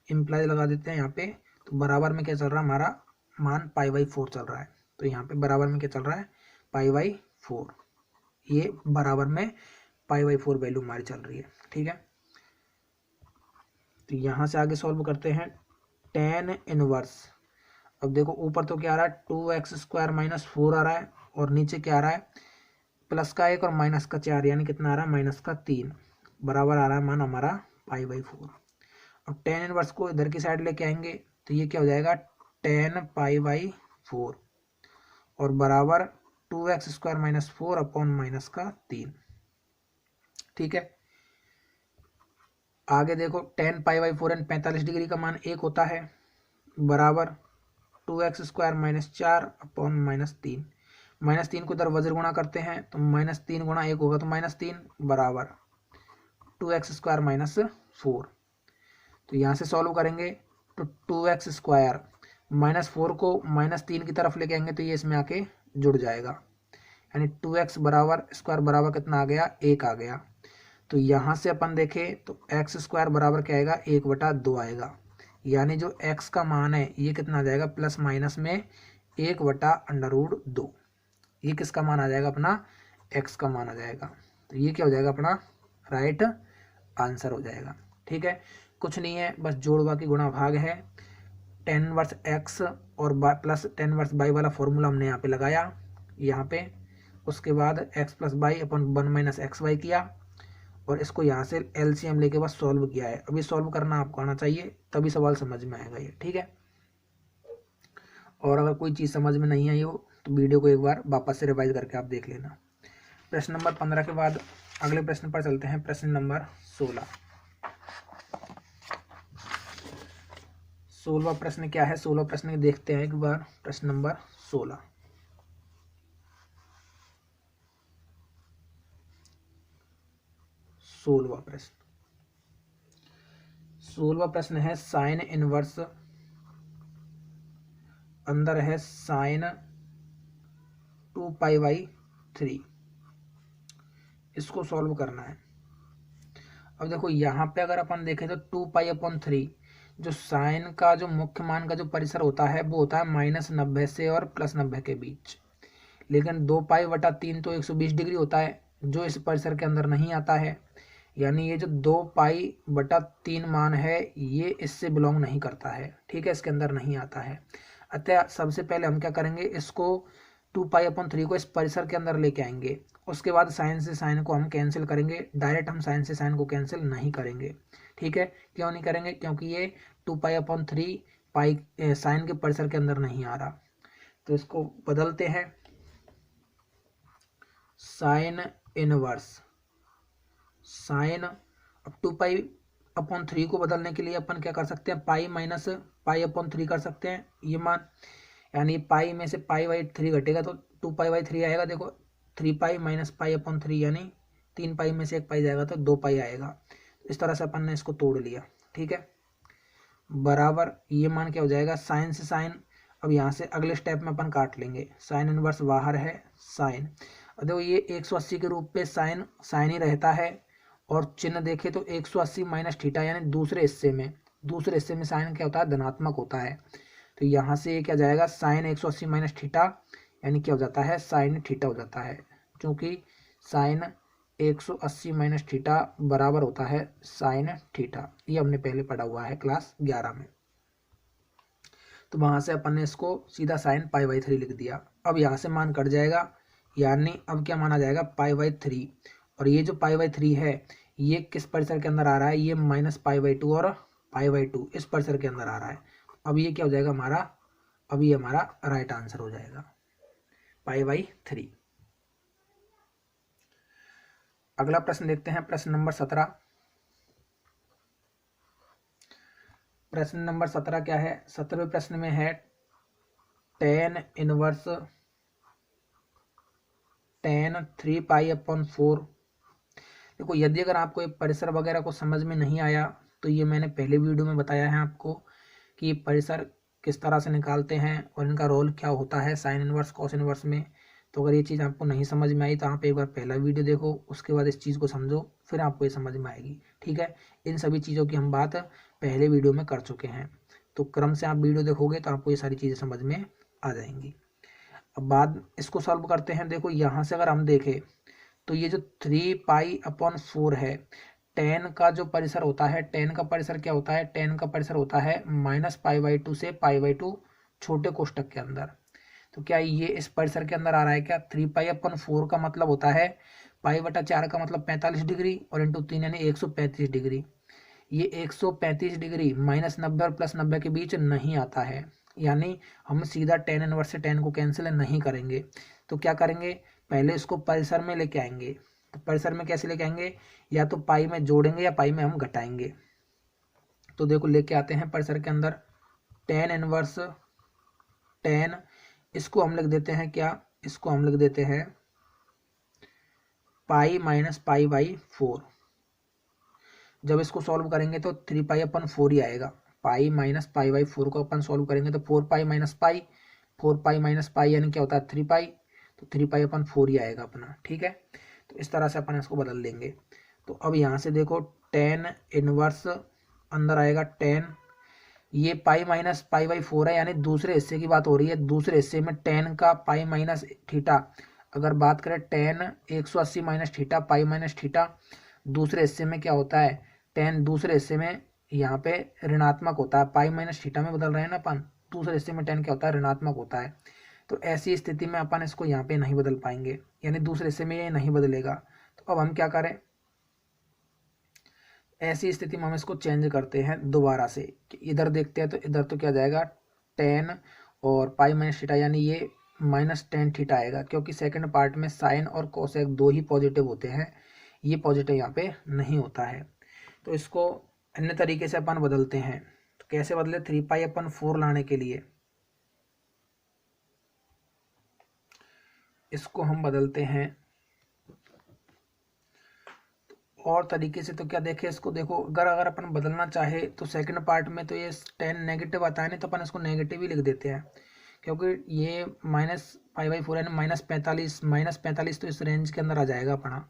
Speaker 1: इम्प्लाई लगा देते हैं यहाँ पे, तो बराबर में क्या चल रहा है हमारा मान π/4 चल रहा है। तो यहाँ पे बराबर में क्या चल रहा है π/4, ये बराबर में π/4 वैल्यू हमारी चल रही है। ठीक है, तो यहाँ से आगे सॉल्व करते हैं tan इनवर्स। अब देखो ऊपर तो क्या आ रहा है 2x² माइनस 4 आ रहा है, और नीचे क्या आ रहा है प्लस का 1 और माइनस का 4, यानी कितना आ रहा है माइनस का 3, बराबर आ रहा है मान हमारा π/4। अब tan इनवर्स को इधर की साइड लेके आएंगे तो ये क्या हो जाएगा tan π/4 और बराबर 2x² माइनस 4 अपॉन माइनस का 3। ठीक है, आगे देखो tan π/4 एंड 45 डिग्री का मान 1 होता है, बराबर 2x² minus 4 upon minus 3। Minus 3 को इधर वज्र गुणा करते हैं तो माइनस 3 गुणा 1 होगा तो माइनस 3, बराबर 2x² माइनस 4। तो यहाँ से सॉल्व करेंगे तो 2x² माइनस 4 को माइनस 3 की तरफ लेके आएंगे तो ये इसमें आके जुड़ जाएगा, यानी 2x बराबर स्क्वायर बराबर कितना आ गया 1 आ गया। तो यहाँ से अपन देखें तो x² बराबर क्या आएगा 1/2 आएगा, यानी जो x का मान है ये कितना आ जाएगा प्लस माइनस में 1/√2। ये किसका मान आ जाएगा अपना x का मान आ जाएगा। तो ये क्या हो जाएगा अपना राइट आंसर हो जाएगा। ठीक है, कुछ नहीं है, बस जोड़ बाकी गुणा भाग है। tan इनवर्स x और प्लस tan इनवर्स y वाला फॉर्मूला हमने यहाँ पे लगाया यहाँ पे, उसके बाद x प्लस y अपन 1 माइनस XY किया और इसको यहाँ से LCM लेके बस सॉल्व किया है। अभी सॉल्व करना आपको आना चाहिए तभी सवाल समझ में आएगा ये। ठीक है, और अगर कोई चीज़ समझ में नहीं आई हो तो वीडियो को एक बार वापस से रिवाइज करके आप देख लेना। प्रश्न नंबर 15 के बाद अगले प्रश्न पर चलते हैं, प्रश्न नंबर 16। 16वां प्रश्न क्या है, 16वां प्रश्न देखते हैं एक बार। प्रश्न नंबर 16, 16वां प्रश्न। 16वां प्रश्न है साइन इनवर्स, अंदर है साइन 2π/3, इसको सॉल्व करना है। अब देखो यहाँ पे अगर अपन देखें तो 2π/3 जो साइन का जो मुख्य मान का जो परिसर होता है वो होता है -90 से और +90 के बीच, लेकिन 2π/3 तो 120 डिग्री होता है जो इस परिसर के अंदर नहीं आता है, यानी ये जो 2π/3 मान है ये इससे बिलोंग नहीं करता है। ठीक है, इसके अंदर नहीं आता है। अतः सबसे पहले हम क्या करेंगे, इसको 2π/3 को इस परिसर के अंदर लेके आएंगे। उसके बाद साइन से साइन को हम कैंसिल करेंगे, डायरेक्ट हम साइन से साइन को कैंसिल नहीं करेंगे। ठीक है, क्यों नहीं करेंगे, क्योंकि ये 2π/3 पाई साइन के परिसर के अंदर नहीं आ रहा। तो इसको बदलते हैं, साइन इनवर्स साइन। अब 2π/3 को बदलने के लिए अपन क्या कर सकते हैं, पाई माइनस π/3 कर सकते हैं ये मान, यानी पाई में से π/3 घटेगा तो 2π/3 आएगा। देखो 3π माइनस π/3 यानी 3π में से 1π जाएगा तो 2π आएगा। इस तरह से अपन ने इसको तोड़ लिया। ठीक है, बराबर ये मान क्या हो जाएगा साइन से साइन। अब यहाँ से अगले स्टेप में अपन काट लेंगे, साइन इनवर्स बाहर है साइन। और देखो ये 180 के रूप पे साइन साइन ही रहता है, और चिन्ह देखे तो 180 माइनस थीटा, यानी दूसरे हिस्से में साइन क्या होता है धनात्मक होता है। तो यहाँ से क्या जाएगा साइन 180 माइनस थीटा, यानी क्या हो जाता है साइन थीटा हो जाता है, क्योंकि साइन 180 माइनस थीटा बराबर होता है साइन थीटा। ये हमने पहले पढ़ा हुआ है क्लास 11 में। तो वहां से अपन ने इसको सीधा साइन π/3 लिख दिया। अब यहाँ से मान कट जाएगा, यानी अब क्या माना जाएगा π/3, और ये जो π/3 है ये किस परिसर के अंदर आ रहा है, ये -π/2 और π/2 इस परिसर के अंदर आ रहा है। अब ये क्या हो जाएगा हमारा, अब ये हमारा राइट आंसर हो जाएगा π/3। अगला प्रश्न देखते हैं, प्रश्न नंबर 17। प्रश्न नंबर 17 क्या है, 17वें प्रश्न में है tan इनवर्स tan 3π/4। देखो यदि अगर आपको ये परिसर वगैरह को समझ में नहीं आया तो ये मैंने पहले वीडियो में बताया है आपको कि परिसर किस तरह से निकालते हैं और इनका रोल क्या होता है साइन इनवर्स कॉस इनवर्स में। तो अगर ये चीज़ आपको नहीं समझ में आई तो आप एक बार पहला वीडियो देखो, उसके बाद इस चीज़ को समझो, फिर आपको ये समझ में आएगी। ठीक है, इन सभी चीज़ों की हम बात पहले वीडियो में कर चुके हैं, तो क्रम से आप वीडियो देखोगे तो आपको ये सारी चीज़ें समझ में आ जाएंगी। अब बाद इसको सॉल्व करते हैं। देखो यहाँ से अगर हम देखें तो ये जो 3π/4 है, टेन का जो परिसर होता है, टेन का परिसर क्या होता है, टेन का परिसर होता है -π/2 से π/2 छोटे कोष्टक के अंदर। तो क्या ये इस परिसर के अंदर आ रहा है क्या? 3π/4 का मतलब होता है π/4 का मतलब 45 डिग्री और इंटू 3 यानी 135 डिग्री। ये 135 डिग्री -90 और +90 के बीच नहीं आता है, यानी हम सीधा टेन इनवर्स से टेन को कैंसिल नहीं करेंगे। तो क्या करेंगे, पहले इसको परिसर में लेके आएंगे। तो परिसर में कैसे लेके आएंगे, या तो पाई में जोड़ेंगे या पाई में हम घटाएंगे। तो देखो लेके आते हैं परिसर के अंदर टेन इनवर्स टेन, इसको हम लिख देते हैं क्या, इसको हम लिख देते हैं π-π/4। जब इसको सॉल्व करेंगे तो 3π/4 ही आएगा। π-π/4 को अपन सॉल्व करेंगे तो 4π-π, 4π-π यानी क्या होता है 3π, तो 3π/4 ही आएगा अपना। ठीक है, तो इस तरह से अपन इसको बदल देंगे। तो अब यहाँ से देखो टेन इनवर्स अंदर आएगा टेन, ये π-π/4 है, यानी दूसरे हिस्से की बात हो रही है। दूसरे हिस्से में टेन का π-θ, अगर बात करें टेन 180 - θ π-θ, दूसरे हिस्से में क्या होता है, टेन दूसरे हिस्से में यहाँ पे ऋणात्मक होता है, π-θ में बदल रहे हैं ना अपन, दूसरे हिस्से में टेन क्या होता है, ऋणात्मक होता है। तो ऐसी स्थिति में अपन इसको यहाँ पे नहीं बदल पाएंगे, यानी दूसरे हिस्से में ये नहीं बदलेगा। तो अब हम क्या करें, ऐसी स्थिति में हम इसको चेंज करते हैं दोबारा से। इधर देखते हैं तो इधर तो क्या जाएगा टेन और π-θ, यानी ये -tan θ आएगा, क्योंकि सेकंड पार्ट में साइन और कोसेक दो ही पॉजिटिव होते हैं, ये पॉजिटिव यहाँ पे नहीं होता है। तो इसको अन्य तरीके से अपन बदलते हैं। तो कैसे बदले, 3π/4 लाने के लिए इसको हम बदलते हैं और तरीके से। तो क्या देखे इसको, देखो अगर अपन बदलना चाहे तो सेकंड पार्ट में तो ये टेन नेगेटिव आता है, नहीं तो अपन इसको नेगेटिव ही लिख देते हैं, क्योंकि ये -π/4 यानी -45, -45 तो इस रेंज के अंदर आ जाएगा अपना,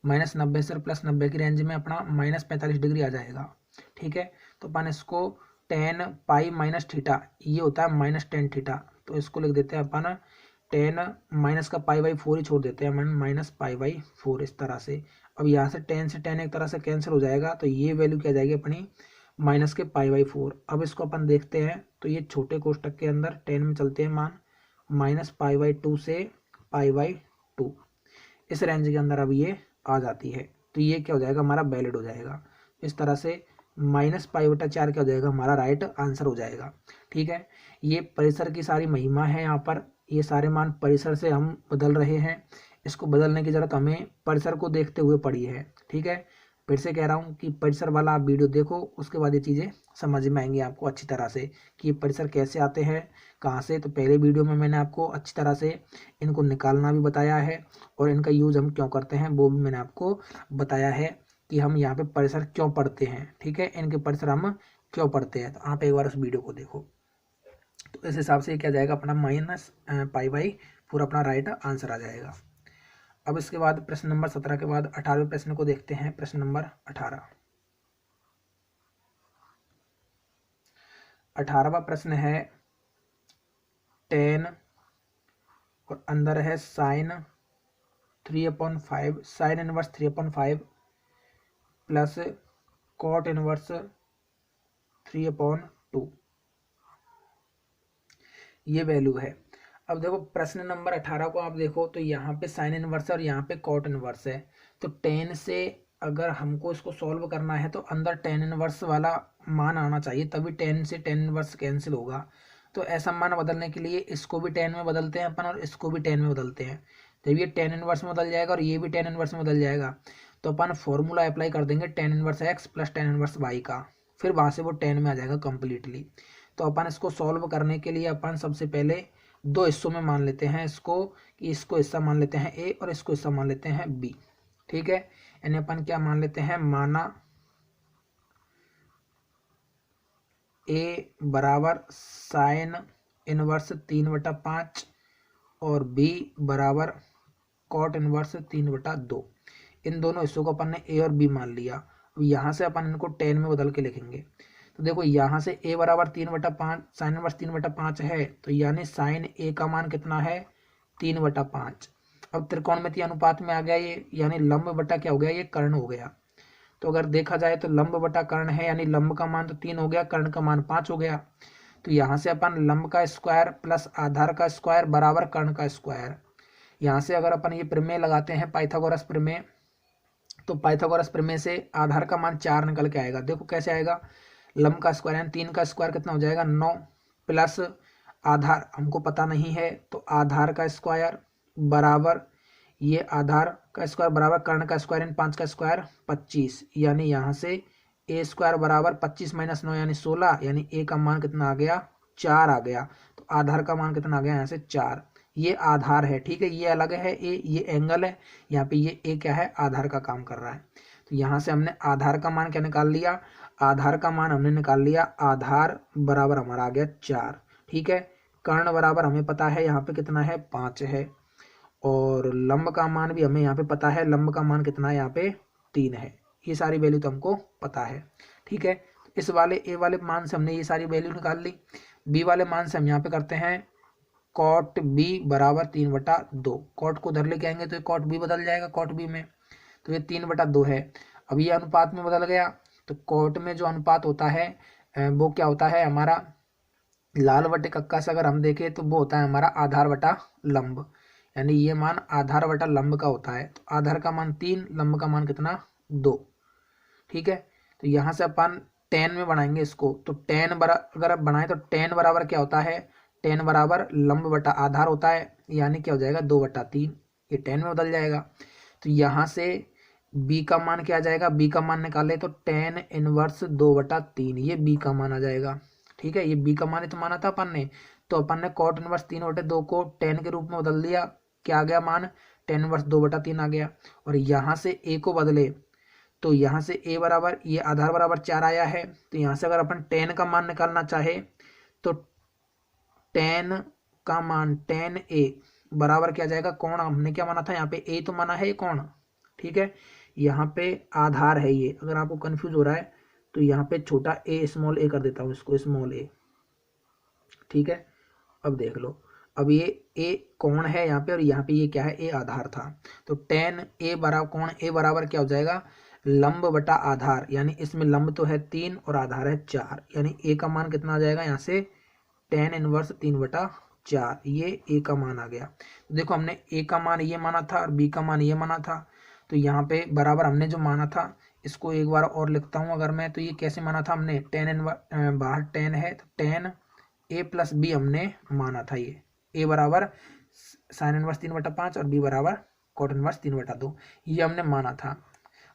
Speaker 1: -90 से +90 की रेंज में अपना -45 डिग्री आ जाएगा। ठीक है, तो अपन इसको टेन π-θ, ये होता है -tan θ, तो इसको लिख देते हैं अपन टेन माइनस का π/4 ही छोड़ देते हैं -π/4 इस तरह से। अब यहाँ से टेन एक तरह से कैंसिल हो जाएगा, तो ये वैल्यू क्या जाएगी अपनी माइनस के π/4। अब इसको अपन देखते हैं तो ये छोटे कोष्टक के अंदर टेन में चलते हैं मान -π/2 से π/2, इस रेंज के अंदर अब ये आ जाती है। तो ये क्या हो जाएगा, हमारा वैलिड हो जाएगा। इस तरह से -π/4 क्या हो जाएगा, हमारा राइट आंसर हो जाएगा। ठीक है, ये परिसर की सारी महिमा है। यहाँ पर ये सारे मान परिसर से हम बदल रहे हैं, इसको बदलने की ज़रूरत हमें परिसर को देखते हुए पड़ी है। ठीक है, फिर से कह रहा हूँ कि परिसर वाला आप वीडियो देखो, उसके बाद ये चीज़ें समझ में आएंगी आपको अच्छी तरह से कि ये परिसर कैसे आते हैं, कहाँ से। तो पहले वीडियो में मैंने आपको अच्छी तरह से इनको निकालना भी बताया है और इनका यूज़ हम क्यों करते हैं वो भी मैंने आपको बताया है कि हम यहाँ पे परिसर क्यों पढ़ते हैं। ठीक है, इनके परिसर हम क्यों पढ़ते हैं, तो आप एक बार उस वीडियो को देखो। तो इस हिसाब से क्या जाएगा अपना -π/4 अपना राइट आंसर आ जाएगा। अब इसके बाद प्रश्न नंबर 17 के बाद 18वें प्रश्न को देखते हैं। प्रश्न नंबर 18वां प्रश्न है टेन और अंदर है sine 3/5, sine inverse 3/5 plus cot inverse 3/2, ये वैल्यू है। अब देखो प्रश्न नंबर 18 को आप देखो तो यहाँ पे साइन इनवर्स है और यहाँ पे कॉट इनवर्स है। तो टेन से अगर हमको इसको सॉल्व करना है तो अंदर टेन इनवर्स वाला मान आना चाहिए, तभी टेन से टेन इनवर्स कैंसिल होगा। तो ऐसा मान बदलने के लिए इसको भी टेन में बदलते हैं अपन और इसको भी टेन में बदलते हैं। जब ये टेन इनवर्स में बदल जाएगा और ये भी टेन इनवर्स में बदल जाएगा तो अपन फॉर्मूला अप्लाई कर देंगे tan inverse x plus tan inverse y का, फिर वहाँ से वो टेन में आ जाएगा कम्प्लीटली। तो अपन इसको सॉल्व करने के लिए अपन सबसे पहले दो हिस्सों में मान लेते हैं इसको, कि इसको हिस्सा मान लेते हैं ए और इसको हिस्सा मान लेते हैं बी। ठीक है, यानी अपन क्या मान लेते हैं, माना ए बराबर साइन इनवर्स 3/5 और बी बराबर कॉट इनवर्स 3/2। इन दोनों हिस्सों को अपन ने ए और बी मान लिया। अब यहाँ से अपन इनको 10 में बदल के लिखेंगे। तो देखो यहाँ से ए बराबर 3/5 साइन इनवर्स 3/5 है, तो यानी साइन ए का मान कितना है 3/5। अब त्रिकोणमितीय अनुपात में आ गया ये, यानी लंब बटा क्या हो गया, ये कर्ण हो गया। तो अगर देखा जाए तो लंब बटा कर्ण है, यानी लंब का मान तो 3 हो गया, कर्ण का मान 5 हो गया। तो यहाँ से अपन लंब का स्क्वायर प्लस आधार का स्क्वायर बराबर कर्ण का स्क्वायर। यहाँ से अगर अपन ये प्रमेय लगाते हैं पाइथागोरस प्रमेय, तो पाइथागोरस प्रमेय से आधार का मान 4 निकल के आएगा। देखो कैसे आएगा, लंब का स्क्वायर यानी 3 का स्क्वायर कितना हो जाएगा 9 प्लस आधार हमको पता नहीं है, तो आधार का स्क्वायर बराबर ये आधार का स्क्वायर बराबर कर्ण का स्क्वायर यानी 5 का स्क्वायर 25, यानी यहाँ से ए स्क्वायर बराबर 25 - 9 यानी 16, यानी ए का मान कितना आ गया 4 आ गया। तो आधार का मान कितना आ गया यहाँ से 4। ये आधार है, ठीक है, ये अलग है ए, ये एंगल है, यहाँ पे ये ए क्या है आधार का काम कर रहा है। तो यहाँ से हमने आधार का मान क्या निकाल लिया, आधार का मान हमने निकाल लिया, आधार बराबर हमारा आ गया 4, ठीक है। कर्ण बराबर हमें पता है यहाँ पे कितना है 5 है, और लंब का मान भी हमें यहाँ पे पता है, लंब का मान कितना है यहाँ पे 3 है। ये सारी वैल्यू तो हमको पता है, ठीक है। इस वाले ए वाले मान से हमने ये सारी वैल्यू निकाल ली। बी वाले मान से हम यहाँ पे करते हैं कॉट बी बराबर 3/2। कॉट को उधर लेके आएंगे तो ये कॉट बी बदल जाएगा कॉट बी में, तो ये 3/2 है। अब ये अनुपात में बदल गया, तो कॉट में जो अनुपात होता है वो क्या होता है हमारा लाल बटे कक्का से अगर हम देखें तो वो होता है हमारा आधार बटा लंब, यानी ये मान आधार बटा लंब का होता है। तो आधार का मान 3, लंब का मान कितना 2, ठीक है। तो यहाँ से अपन 10 में बनाएंगे इसको, तो 10 अगर आप बनाए तो 10 बराबर क्या होता है, 10 बराबर लंब बटा आधार होता है, यानी क्या हो जाएगा 2/3, ये 10 में बदल जाएगा। तो यहाँ से b का मान क्या आ जाएगा, b का मान निकाले तो 10 इनवर्स 2/3, ये b का मान आ जाएगा, ठीक है। ये b का मान ही तो माना था अपन ने, तो अपन ने कॉट इनवर्स 3/2 को 10 के रूप में बदल दिया, क्या आ गया मान 10 इनवर्स 2/3 आ गया। और यहाँ से a को बदले तो यहाँ से a बराबर ये आधार बराबर 4 आया है, तो यहाँ से अगर अपन 10 का मान निकालना चाहे तो 10 का मान 10a बराबर क्या जाएगा, कौन हमने क्या माना था यहाँ पे a तो माना है ये कौन, ठीक है। यहाँ पे आधार है ये, अगर आपको कंफ्यूज हो रहा है तो यहाँ पे छोटा a स्मॉल a कर देता हूँ, इसको स्मॉल a, ठीक है। अब देख लो, अब ये a कौन है यहाँ पे, और यहाँ पे ये क्या है a आधार था। तो 10a बराबर कौन, a बराबर क्या हो जाएगा लंब बटा आधार, यानी इसमें लंब तो है 3 और आधार है 4, यानी a का मान कितना आ जाएगा यहाँ से 10 इनवर्स 3/4, ये a का मान आ गया। तो देखो हमने a का मान ये माना था और b का मान ये माना था, तो यहाँ पे बराबर हमने जो माना था इसको एक बार और लिखता हूँ अगर मैं, तो ये कैसे माना था हमने 10 इनवर्स बाहर 10 है तो 10 a प्लस b हमने माना था, ये a बराबर साइन इनवर्स 3/5 और b बराबर कॉट इनवर्स 3/2, ये हमने माना था।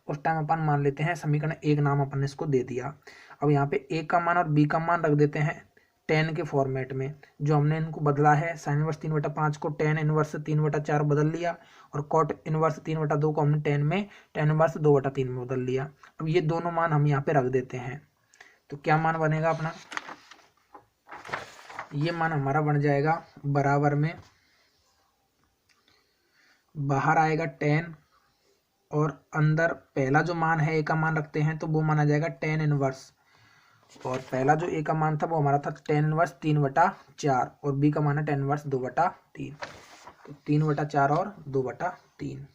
Speaker 1: उस टाइम अपन मान लेते हैं समीकरण 1 नाम अपन ने इसको दे दिया। अब यहाँ पे a का मान और b का मान रख देते हैं 10 के फॉर्मेट में, जो हमने इनको बदला है साइन इनवर्स 3/5 को 10 इनवर्स 3/4 बदल लिया, और कॉट इनवर्स 3/2 को हमने 10 में 10 इनवर्स 2/3 में बदल लिया। अब ये दोनों मान हम यहाँ पे रख देते हैं, तो क्या मान बनेगा अपना, ये मान हमारा बन जाएगा बराबर में बाहर आएगा 10 और अंदर पहला जो मान है a का मान रखते हैं तो वो माना जाएगा 10 इनवर्स, और पहला जो a का मान था वो हमारा था 10 इनवर्स 3/4 और b का मान है 10 इनवर्स 2/3, तो 3/4 और 2/3,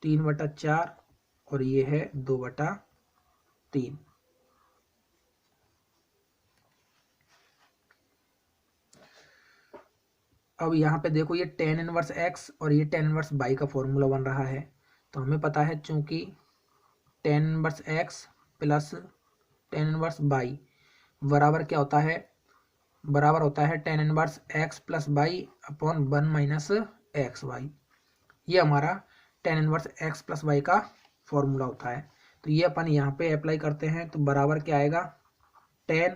Speaker 1: तीन बटा चार और ये है 2/3। अब यहाँ पे देखो ये 10 इनवर्स x और ये 10 इनवर्स y का फॉर्मूला बन रहा है, तो हमें पता है चूंकि 10 inverse x plus 10 inverse y बराबर क्या होता है, बराबर होता है 10 inverse x plus y upon 1 minus x y. ये हमारा 10 इनवर्स x प्लस y का फॉर्मूला होता है। तो ये अपन यहाँ पे अप्लाई करते हैं तो बराबर क्या आएगा 10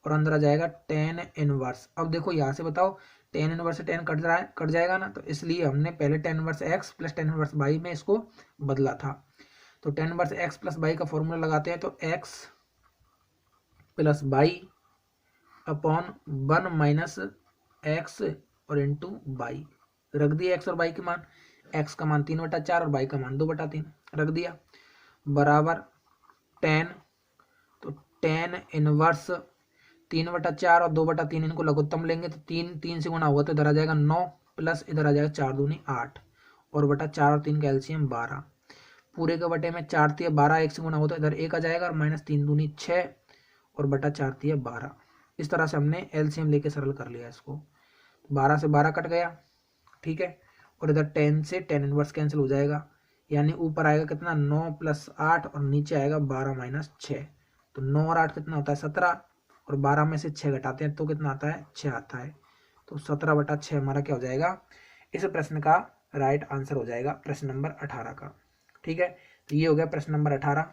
Speaker 1: और अंदर आ जाएगा 10 इनवर्स। अब देखो यहाँ से बताओ 10 इनवर्स से 10 कट रहा है, कट जाएगा ना, तो इसलिए हमने पहले 10 inverse x plus 10 inverse y में इसको बदला था। तो tan inverse x plus by का फॉर्मूला लगाते हैं तो x plus by upon 1 minus x और इंटू बाई। रख दिया एक्स और बाई के मान, एक्स का मान 3/4 और बाई का मान 2/3 रख दिया, बराबर टेन। तो टेन इनवर्स 3/4 और 2/3 इनको लघुत्तम लेंगे तो 3 से गुना होगा तो इधर आ जाएगा 9 प्लस इधर आ जाएगा 4 दूनी 8 और बटा 4 और 3 का एलसीएम 12। पूरे के बटे में 4 तिया 12 एक से गुना हो तो इधर 1 आ जाएगा और माइनस 3 दूनी 6 और बटा 4 तिया 12। इस तरह से हमने एलसीएम लेके सरल कर लिया इसको। 12 से 12 कट गया, ठीक है, और इधर 10 से 10 इनवर्स कैंसिल हो जाएगा, यानी ऊपर आएगा कितना 9 प्लस 8 और नीचे आएगा 12 माइनस 6। तो 9 और 8 कितना होता है 17 और 12 में से 6 घटाते हैं तो कितना आता है 6 आता है। तो 17/6 हमारा क्या हो जाएगा, इस प्रश्न का राइट आंसर हो जाएगा प्रश्न नंबर 18 का। ठीक है, तो ये हो गया प्रश्न नंबर 18।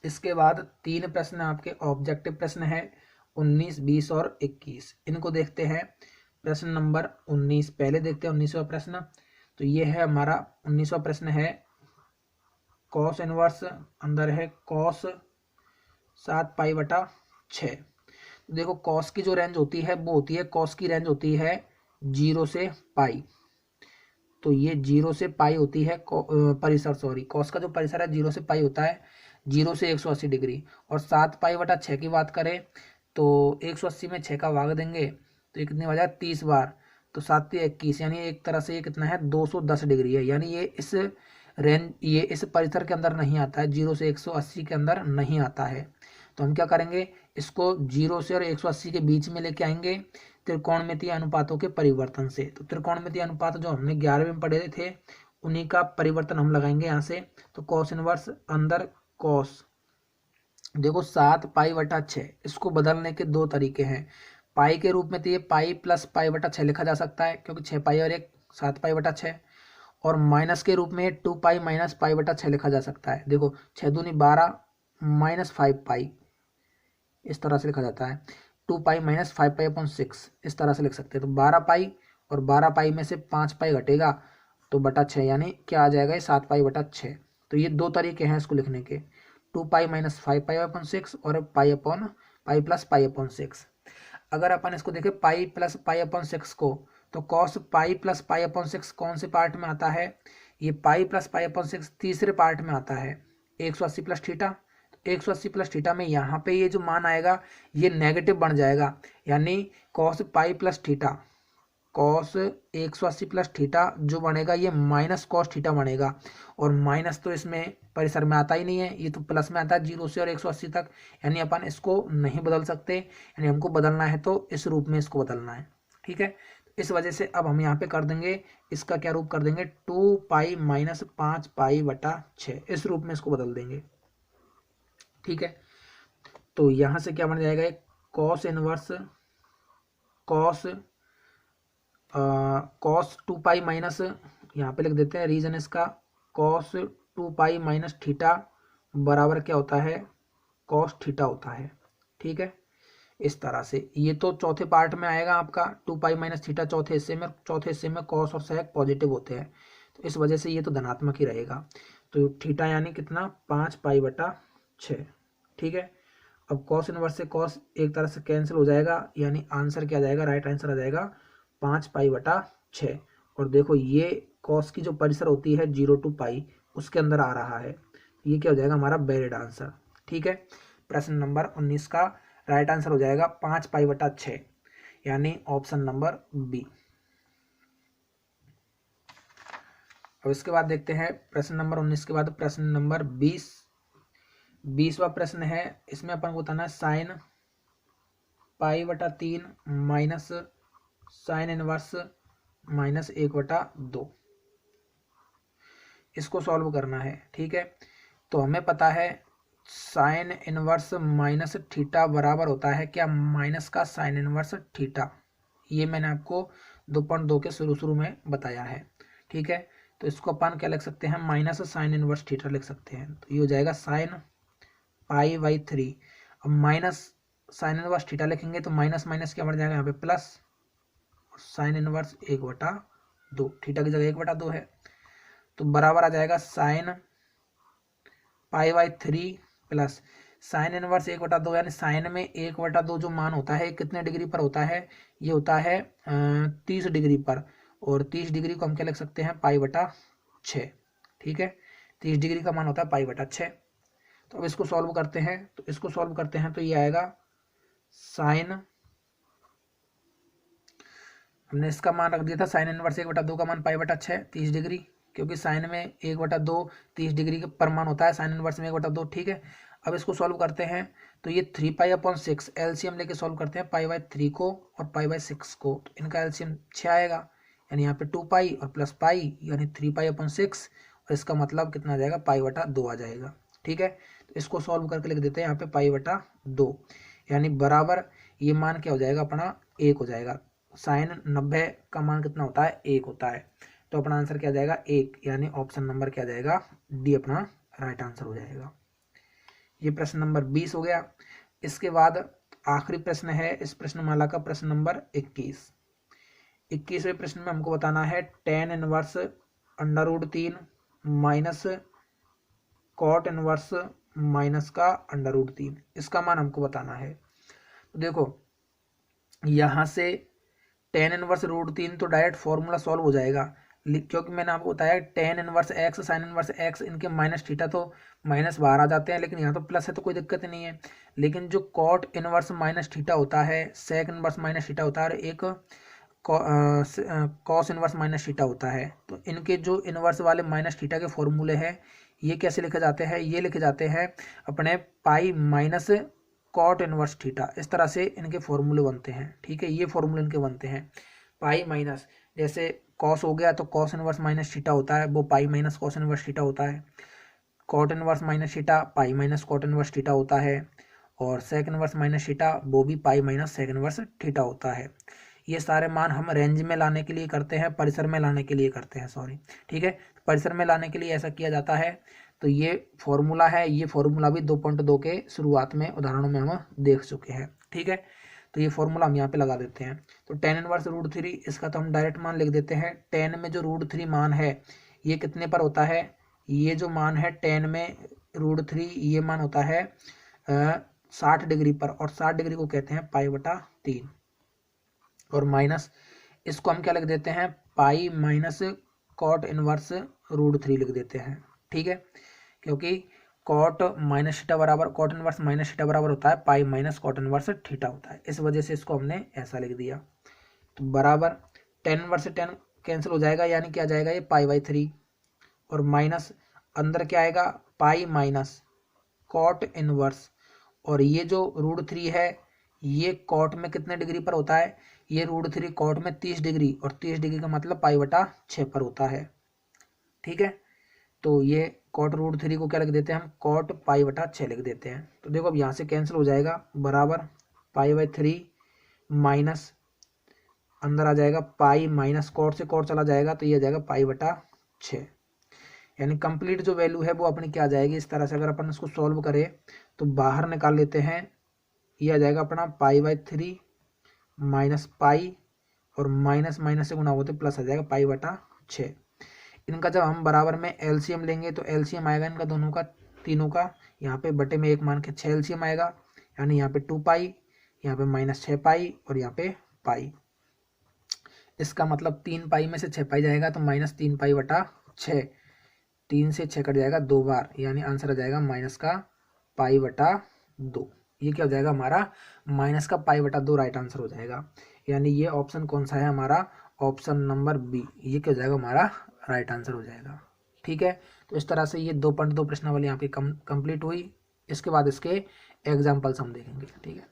Speaker 1: इसके बाद 3 प्रश्न आपके ऑब्जेक्टिव प्रश्न है 19, 20 और 21। इनको देखते हैं। प्रश्न नंबर 19 पहले देखते हैं 19वां प्रश्न। तो ये है हमारा 19वां प्रश्न है कॉस इनवर्स, अंदर है कॉस 7π/6। देखो कॉस की जो रेंज होती है वो होती है, कॉस की रेंज होती है 0 से पाई। तो ये 0 से पाई होती है परिसर, सॉरी कॉस का जो परिसर है 0 से पाई होता है, 0 से 180 डिग्री। और 7π/6 की बात करें तो 180 में 6 का भाग देंगे तो ये कितनी हो जाएगा 30 बार, तो 7 × 21, यानी एक तरह से ये कितना है 210 डिग्री है। यानी ये इस परिसर के अंदर नहीं आता है, 0 से 180 के अंदर नहीं आता है। तो हम क्या करेंगे, इसको 0 से और 180 के बीच में लेके आएंगे त्रिकोणमितीय अनुपातों के परिवर्तन से। तो त्रिकोणमितीय अनुपात जो हमने 11वें में पढ़े थे उन्हीं का परिवर्तन हम लगाएंगे यहाँ से। तो कॉस इनवर्स अंदर कॉस, देखो 7π/6, इसको बदलने के 2 तरीके हैं। पाई के रूप में तो ये पाई प्लस π/6 लिखा जा सकता है क्योंकि 6 पाई और 1 7π/6, और माइनस के रूप में 2 पाई माइनस π/6 लिखा जा सकता है। देखो 6 दूनी 12 माइनस 5 पाई, इस तरह से लिखा जाता है। 2 पाई माइनस 5π/6 इस तरह से लिख सकते हैं। तो 12 पाई और 12 पाई में से 5 पाई घटेगा तो बटा 6, यानी क्या आ जाएगा ये 7π/6। तो ये 2 तरीके हैं इसको लिखने के, 2 पाई माइनस 5π/6 और पाई प्लस π/6। अगर अपन इसको देखें पाई प्लस π/6 को, तो कॉस पाई प्लस π/6 कौन से पार्ट में आता है, ये पाई प्लस π/6 तीसरे पार्ट में आता है, 180 प्लस थीटा। 180 प्लस थीटा में यहाँ पे ये जो मान आएगा ये नेगेटिव बन जाएगा, यानी cos pi plus theta, cos 180 plus theta जो बनेगा ये माइनस कॉस थीटा बनेगा। और माइनस तो इसमें परिसर में आता ही नहीं है, ये तो प्लस में आता है 0 से और 180 तक, यानी अपन इसको नहीं बदल सकते, यानी हमको बदलना है तो इस रूप में इसको बदलना है। ठीक है, इस वजह से अब हम यहाँ पे कर देंगे, इसका क्या रूप कर देंगे 2 पाई माइनस 5π/6, इस रूप में इसको बदल देंगे। ठीक है, तो यहाँ से क्या बन जाएगा एक cos inverse cos 2 pi minus, यहाँ पे लिख देते हैं रीजन इसका, कॉस 2 पाई माइनस थीटा बराबर क्या होता है कॉस थीटा होता है। ठीक है, इस तरह से ये तो चौथे पार्ट में आएगा आपका 2 पाई माइनस थीटा चौथे हिस्से में कॉस और सेक पॉजिटिव होते हैं, तो इस वजह से ये तो धनात्मक ही रहेगा। तो थीटा यानी कितना 5π/6। ठीक है, अब कॉस इनवर्स से कॉस एक तरह से कैंसिल हो जाएगा, यानी आंसर क्या आ जाएगा, राइट आंसर आ जाएगा 5π/6। और देखो ये कॉस की जो परिसर होती है 0 to पाई उसके अंदर आ रहा है, ये क्या हो जाएगा हमारा वैलिड आंसर। ठीक है, प्रश्न नंबर 19 का राइट आंसर हो जाएगा 5π/6, यानी ऑप्शन नंबर बी। अब इसके बाद देखते हैं प्रश्न नंबर 19 के बाद प्रश्न नंबर 20वां प्रश्न है। इसमें अपन को बताना है साइन π/3 माइनस साइन इनवर्स -1/2, इसको सॉल्व करना है। ठीक है, तो हमें पता है साइन इनवर्स माइनस थीटा बराबर होता है क्या, माइनस का साइन इनवर्स थीटा। ये मैंने आपको 2.2 के शुरू में बताया है। ठीक है, तो इसको अपन क्या लिख सकते हैं, माइनस साइन इनवर्स थीटा लिख सकते हैं। तो ये हो जाएगा साइन π/3। अब माइनस साइन इनवर्स थीटा लिखेंगे तो माइनस माइनस क्या बन जाएगा यहाँ पे प्लस, साइन इनवर्स 1/2, थीटा की जगह 1/2 है, तो बराबर आ जाएगा साइन π/3 प्लस साइन इनवर्स 1/2, यानी साइन में 1/2 जो मान होता है कितने डिग्री पर होता है, ये होता है 30 डिग्री पर, और 30 डिग्री को हम क्या लिख सकते हैं, π/6। ठीक है, 30 डिग्री का मान होता है π/6। तो अब इसको सॉल्व करते हैं, तो इसको सॉल्व करते हैं तो ये आएगा साइन, हमने इसका मान रख दिया था साइन इनवर्स 1/2 का मान π/6 30 डिग्री, क्योंकि साइन में 1/2 30 डिग्री के पर मान होता है, साइन इनवर्स में 1/2। ठीक है, अब इसको सॉल्व करते हैं तो ये 3π/6 एलसीएम लेके सॉल्व करते हैं, π/3 को और π/6 को, तो इनका एलसीएम 6 आएगा, यानी यहाँ पे 2π और प्लस पाई यानी 3π/6, और इसका मतलब कितना आ जाएगा, π/2 आ जाएगा। ठीक है, तो इसको सॉल्व करके लिख देते हैं यहाँ पे π/2, यानी बराबर ये मान क्या हो जाएगा अपना 1 हो जाएगा। साइन 90 का मान कितना होता है, 1 होता है, तो अपना आंसर क्या जाएगा 1, यानी ऑप्शन नंबर क्या जाएगा, डी अपना राइट आंसर हो जाएगा। ये प्रश्न नंबर 20 हो गया। इसके बाद आखिरी प्रश्न है इस प्रश्नमाला का, प्रश्न नंबर 21। 21वें प्रश्न में हमको बताना है tan inverse √3 minus cot inverse minus का √3, इसका मान हमको बताना है। तो देखो यहाँ से tan इनवर्स √3 तो डायरेक्ट फॉर्मूला सॉल्व हो जाएगा, क्योंकि मैंने आपको बताया tan inverse x sine inverse x, इनके माइनस थीटा तो माइनस बाहर आ जाते हैं, लेकिन यहाँ तो प्लस है तो कोई दिक्कत नहीं है। लेकिन जो कॉट इनवर्स माइनस थीटा होता है, सेक इनवर्स माइनस थीटा होता है, और एक कॉस इनवर्स माइनस थीटा होता है, तो इनके जो इनवर्स वाले माइनस थीटा के फॉर्मूले हैं ये कैसे लिखे जाते हैं, ये लिखे जाते हैं अपने pi minus cot inverse theta, इस तरह से इनके फॉर्मूले बनते हैं। ठीक है, ये फॉर्मूले इनके बनते हैं, पाई माइनस, जैसे कॉस हो गया तो कॉस इनवर्स माइनस थीटा होता है, वो pi minus cos inverse theta होता है। Cot inverse minus theta pi minus cot inverse theta होता है, और सेक इनवर्स माइनस थीटा वो भी pi minus sec inverse theta होता है। ये सारे मान हम रेंज में लाने के लिए करते हैं, परिसर में लाने के लिए करते हैं, सॉरी। ठीक है, परिसर में लाने के लिए ऐसा किया जाता है। तो ये फॉर्मूला है, ये फॉर्मूला भी 2.2 के शुरुआत में उदाहरणों में हम देख चुके हैं। ठीक है, तो ये फॉर्मूला हम यहाँ पे लगा देते हैं। तो tan इनवर्स √3 इसका तो हम डायरेक्ट मान लिख देते हैं। tan में जो √3 मान है ये कितने पर होता है, ये जो मान है tan में √3 ये मान होता है 60 डिग्री पर, और 60 डिग्री को कहते हैं π/3, और माइनस इसको हम क्या लिख देते हैं, पाई माइनस कॉट इनवर्स √3 लिख देते हैं। ठीक है, क्योंकि कॉट माइनस थीटा बराबर कॉट इनवर्स माइनस थीटा बराबर होता है pi minus cot inverse theta होता है, इस वजह से इसको हमने ऐसा लिख दिया। तो बराबर tan इनवर्स से tan कैंसिल हो जाएगा, यानी क्या जाएगा ये π/3, और माइनस अंदर क्या आएगा पाई माइनस कॉट इनवर्स, और ये जो √3 है ये कॉट में कितने डिग्री पर होता है, ये √3 कॉट में 30 डिग्री, और 30 डिग्री का मतलब π/6 पर होता है। ठीक है, तो ये कॉट √3 को क्या लिख देते हैं हम, कॉट π/6 लिख देते हैं। तो देखो अब यहाँ से कैंसिल हो जाएगा, बराबर π/3 माइनस अंदर आ जाएगा पाई माइनस कॉट से कॉट चला जाएगा, तो ये आ जाएगा π/6, यानी कंप्लीट जो वैल्यू है वो अपनी क्या आ जाएगी, इस तरह से अगर अपन इसको सॉल्व करें तो बाहर निकाल लेते हैं, ये आ जाएगा अपना π/3 माइनस पाई, और माइनस माइनस से गुणा होते प्लस आ जाएगा π/6। इनका जब हम बराबर में एलसीएम लेंगे तो एलसीएम आएगा इनका दोनों का, तीनों का, यहाँ पे बटे में 1 मान के 6 एलसीएम आएगा, यानी यहाँ पे 2π, यहाँ पे -6π, और यहाँ पे पाई। इसका मतलब 3π में से 6π जाएगा तो -3π/6, 3 से 6 कट जाएगा 2 बार, यानी आंसर आ जाएगा माइनस का π/2। ये क्या हो जाएगा हमारा, माइनस का π/2 राइट आंसर हो जाएगा। यानी ये ऑप्शन कौन सा है हमारा, ऑप्शन नंबर बी, ये क्या हो जाएगा हमारा राइट आंसर हो जाएगा। ठीक है, तो इस तरह से ये 2.2 प्रश्नावली यहाँ की कंप्लीट हुई। इसके बाद इसके एग्जाम्पल्स हम देखेंगे। ठीक है।